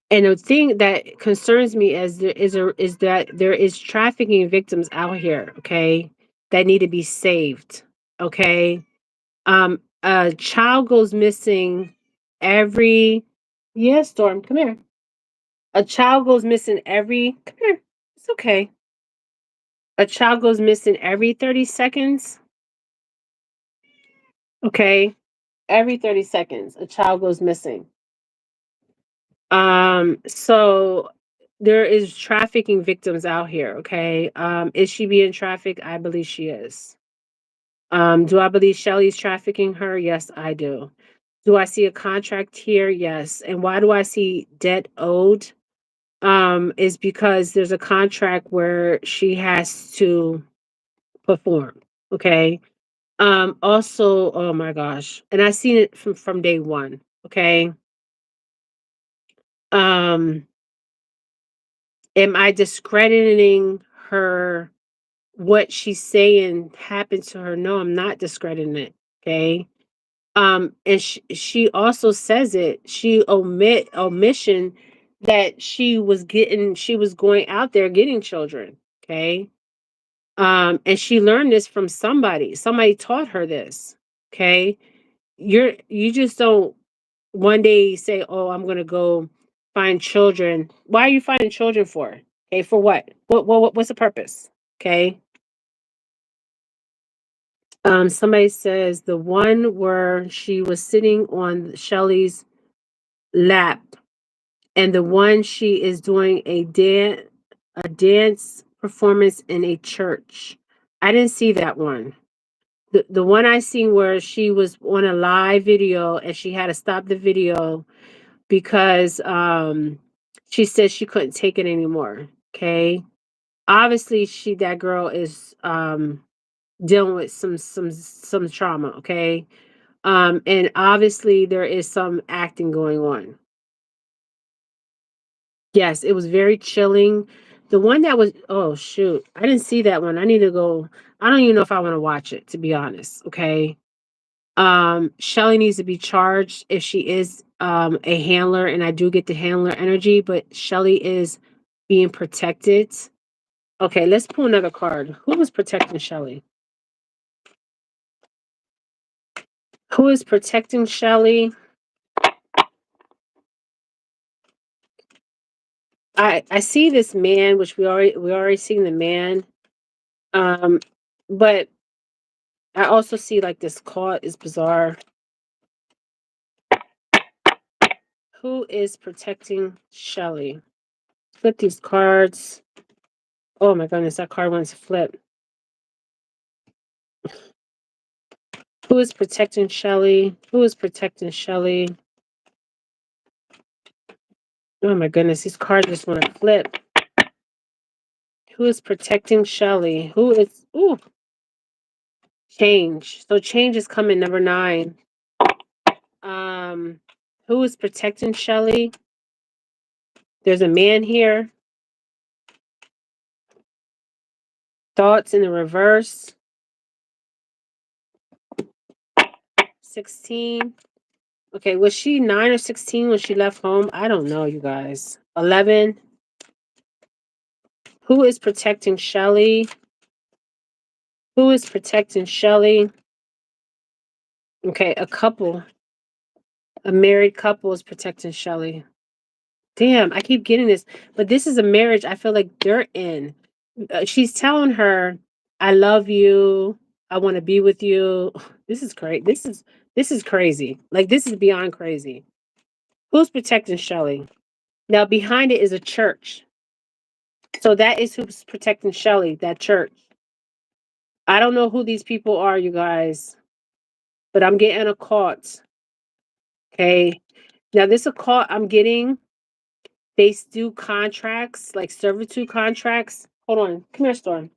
And the thing that concerns me is that there is trafficking victims out here, okay, that need to be saved. Okay. A child goes missing every yes, Storm, come here. A child goes missing every come here. It's okay. A child goes missing every 30 seconds. Okay. Every 30 seconds, a child goes missing. So there is trafficking victims out here, okay? Is she being trafficked? I believe she is. Do I believe Shelly's trafficking her? Yes, I do. Do I see a contract here? Yes. And why do I see debt owed? Is because there's a contract where she has to perform. Okay. Also, oh my gosh. And I seen it from day one. Okay. Um, am I discrediting her what she's saying happened to her? No, I'm not discrediting it. Okay. And she also says it. She omission that she was going out there getting children. Okay. And she learned this from somebody. Somebody taught her this. Okay. You just don't one day say, "Oh, I'm gonna go find children." Why are you finding children for? Okay, for what? What's the purpose? Okay. Somebody says the one where she was sitting on Shelly's lap, and the one she is doing a dance performance in a church. I didn't see that one. The one I seen where she was on a live video and she had to stop the video because she said she couldn't take it anymore. Okay. Obviously that girl is dealing with some trauma, okay? And obviously there is some acting going on. Yes, it was very chilling. The one that was oh shoot, I didn't see that one. I need to go. I don't even know if I want to watch it, to be honest. Okay. Shelly needs to be charged if she is a handler, and I do get the handler energy, but Shelly is being protected. Okay, let's pull another card. Who was protecting Shelly? Who is protecting Shelly? I see this man, which we already seen the man. Um, but I also see like this card is bizarre. Who is protecting Shelly? Flip these cards. Oh my goodness, that card wants to flip. Who is protecting Shelly? Who is protecting Shelly? Oh my goodness, these cards just want to flip. Who is protecting Shelly? Who is ooh change? So change is coming number 9. Um, who is protecting Shelly? There's a man here. Thoughts in the reverse. 16. Okay, was she 9 or 16 when she left home? I don't know, you guys. 11. Who is protecting Shelly? Who is protecting Shelly? Okay, a married couple is protecting Shelly. Damn, I keep getting this, but this is a marriage I feel like they're in. She's telling her, "I love you. I want to be with you." This is crazy. This is crazy. Like this is beyond crazy. Who's protecting Shelly? Now behind it is a church. So that is who's protecting Shelly, that church. I don't know who these people are, you guys, but I'm getting a caught. Okay. Now this a call I'm getting. They do contracts, like servitude contracts. Hold on. Come here, Storm.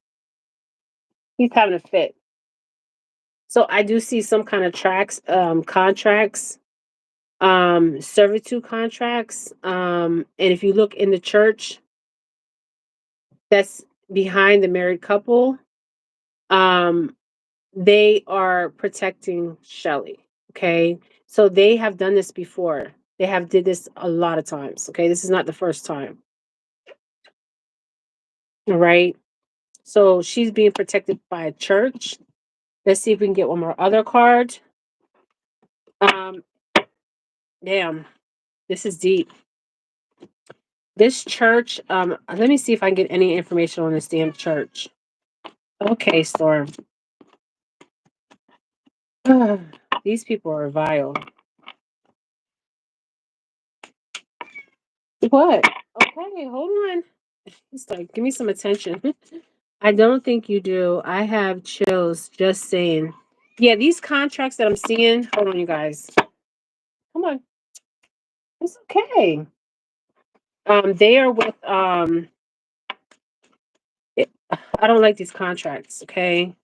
He's having a fit. So I do see some kind of contracts. servitude contracts. And if you look in the church that's behind the married couple, um, they are protecting Shelly. Okay. So they have done this before. They have did this a lot of times. Okay. This is not the first time. All right. So she's being protected by a church. Let's see if we can get one more other card. Um, damn, this is deep. This church, let me see if I can get any information on this damn church. Okay, Storm. These people are vile. What? Okay, hold on. It's like, give me some attention. I don't think you do. I have chills just saying. Yeah, these contracts that I'm seeing, hold on, you guys. Come on. It's okay. They are with I don't like these contracts, okay?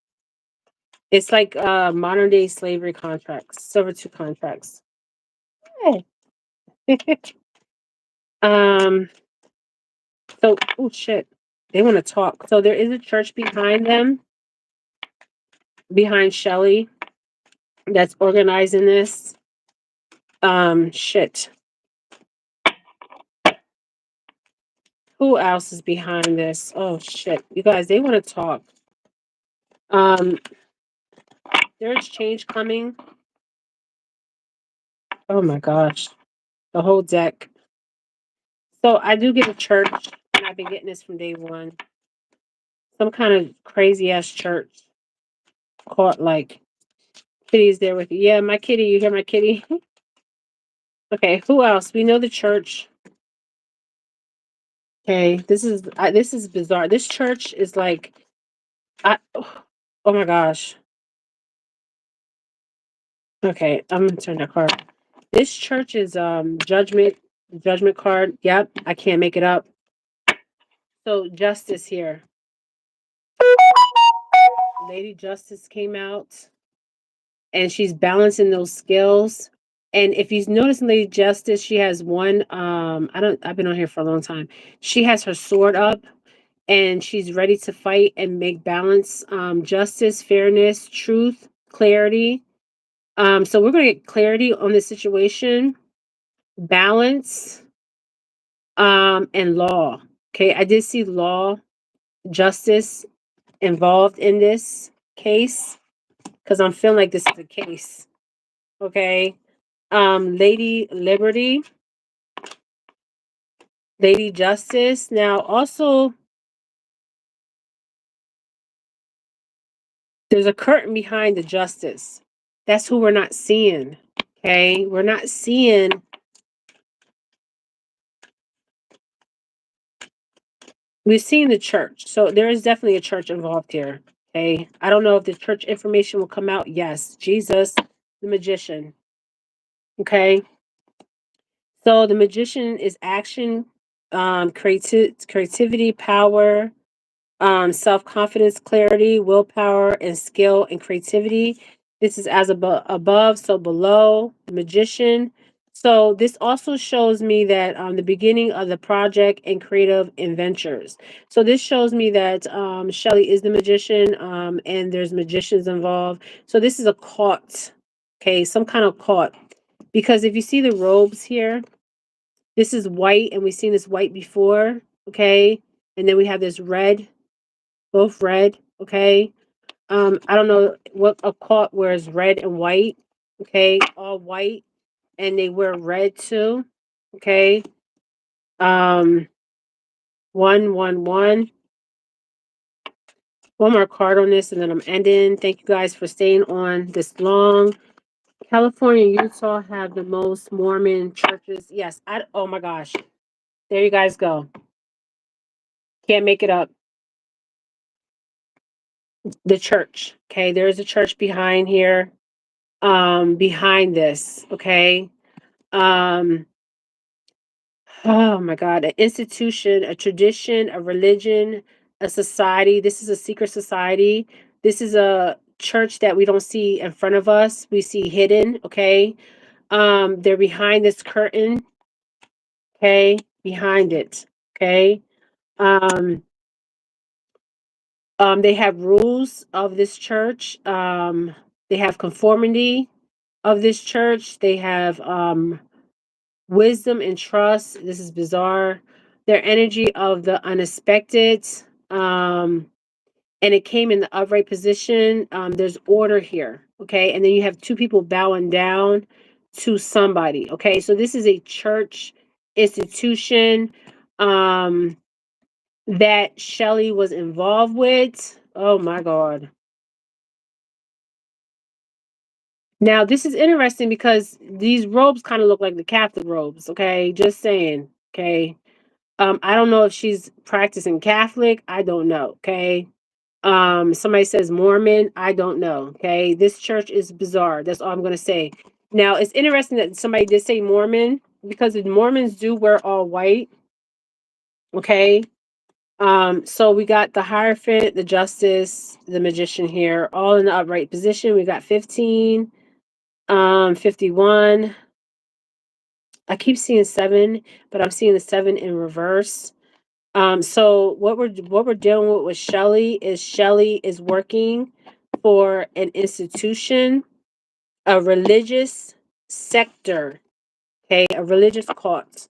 It's like modern day slavery contracts, servitude contracts. Hey. um so oh shit. They want to talk. So there is a church behind them, behind Shelly, that's organizing this. Shit. Who else is behind this? Oh shit. You guys, they want to talk. Um, there's change coming. Oh my gosh. The whole deck. So I do get a church, and I've been getting this from day one. Some kind of crazy ass church caught like kitty's there with you. Yeah, my kitty. You hear my kitty? Okay, who else? We know the church. Okay, this is bizarre. This church is like, I. Oh my gosh. Okay, I'm gonna turn that card. This church is judgment card. Yep, I can't make it up. So justice here. Lady Justice came out, and she's balancing those skills. And if you notice Lady Justice, she has one I've been on here for a long time. She has her sword up, and she's ready to fight and make balance, justice, fairness, truth, clarity. So we're gonna get clarity on the situation, balance, and law. Okay, I did see law, justice involved in this case because I'm feeling like this is a case. Okay. Lady Liberty, Lady Justice. Now, also, there's a curtain behind the justice. That's who we're not seeing. Okay. We're not seeing. We've seen the church. So there is definitely a church involved here. Okay. I don't know if the church information will come out. Yes. Jesus, the magician. Okay. So the magician is action, creativity, power, self-confidence, clarity, willpower, and skill and creativity. This is as above, so below, the magician. So this also shows me that the beginning of the project and creative adventures. So this shows me that Shelly is the magician, and there's magicians involved. So this is a caught, okay, some kind of caught. Because if you see the robes here, this is white, and we've seen this white before, okay? And then we have this red, both red, okay? I don't know what a cult wears red and white, okay? All white, and they wear red too, okay? Um, 111. One more card on this, and then I'm ending. Thank you guys for staying on this long. California and Utah have the most Mormon churches. Yes, oh my gosh. There you guys go. Can't make it up. The church, okay? There's a church behind here, behind this, okay? Um, oh my God, an institution, a tradition, a religion, a society. This is a secret society. This is a church that we don't see in front of us. We see hidden, okay? They're behind this curtain, okay? Behind it, okay? Um, they have rules of this church. They have conformity of this church. They have wisdom and trust. This is bizarre. Their energy of the unexpected. Um, and it came in the upright position. There's order here, okay? And then you have two people bowing down to somebody, okay? So this is a church institution that Shelly was involved with. Oh my God. Now, this is interesting because these robes kind of look like the Catholic robes, okay? Just saying, okay? I don't know if she's practicing Catholic. I don't know, okay? Somebody says Mormon. I don't know. Okay. This church is bizarre. That's all I'm gonna say. Now it's interesting that somebody did say Mormon because the Mormons do wear all white. Okay. So we got the Hierophant, the Justice, the Magician here, all in the upright position. We got 15, 51. I keep seeing 7, but I'm seeing the 7 in reverse. So what we're dealing with Shelly is working for an institution, a religious sector, okay, a religious cult.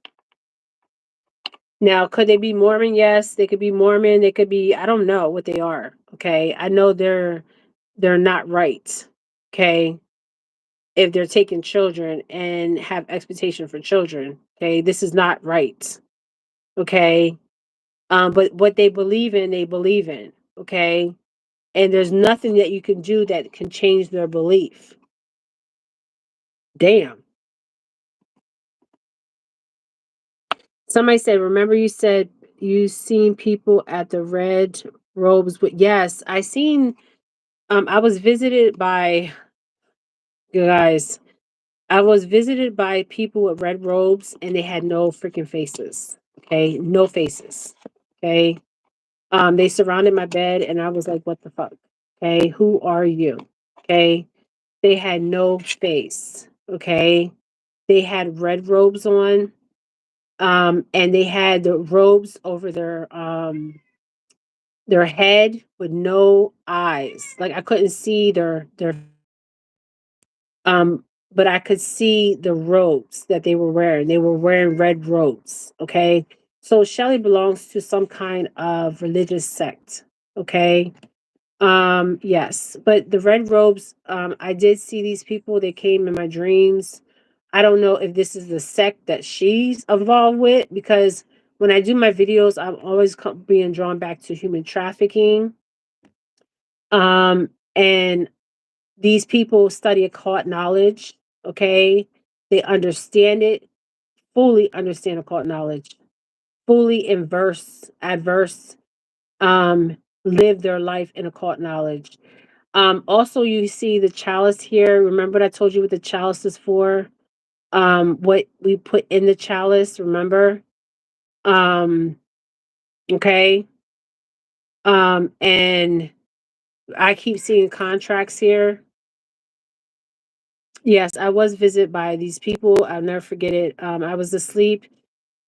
Now, could they be Mormon? Yes, they could be Mormon. They could be, I don't know what they are. Okay. I know they're not right. Okay. If they're taking children and have expectation for children. Okay. This is not right. Okay. But what they believe in, they believe in. Okay. And there's nothing that you can do that can change their belief. Damn. Somebody said, remember you said you seen people at the red robes with, yes, I seen, I was visited by, guys, I was visited by people with red robes and they had no freaking faces. Okay. No faces. Okay. They surrounded my bed and I was like, what the fuck? Okay. Who are you? Okay. They had no face. Okay. They had red robes on. And they had the robes over their head with no eyes. Like I couldn't see their um but I could see the robes that they were wearing. They were wearing red robes, okay? So Shelly belongs to some kind of religious sect, okay? Yes, but the red robes, I did see these people. They came in my dreams. I don't know if this is the sect that she's involved with because when I do my videos, I'm always being drawn back to human trafficking. And these people study occult knowledge. Okay, they understand it, fully understand occult knowledge, fully inverse, adverse, live their life in occult knowledge. Also, you see the chalice here. Remember what I told you what the chalice is for? What we put in the chalice, remember? Um, okay. And I keep seeing contracts here. Yes, I was visited by these people. I'll never forget it. I was asleep.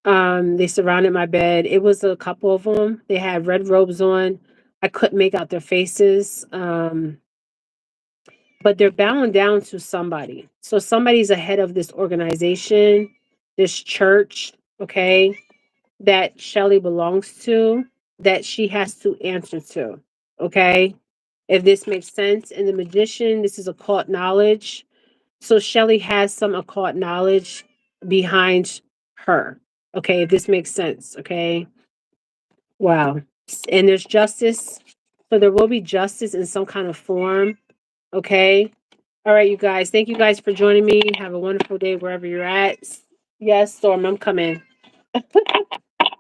They surrounded my bed. It was a couple of them. They had red robes on. I couldn't make out their faces. But they're bowing down to somebody. So somebody's ahead of this organization, this church, okay, that Shelly belongs to, that she has to answer to, okay? If this makes sense. And the magician, this is occult knowledge. So Shelly has some occult knowledge behind her, okay? If this makes sense, okay? Wow. And there's justice. So there will be justice in some kind of form, okay? All right, you guys. Thank you guys for joining me. Have a wonderful day wherever you're at. Yes, Storm, I'm coming.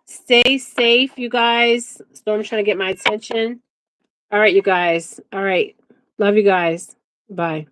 Stay safe, you guys. Storm's trying to get my attention. All right, you guys. All right. Love you guys. Bye.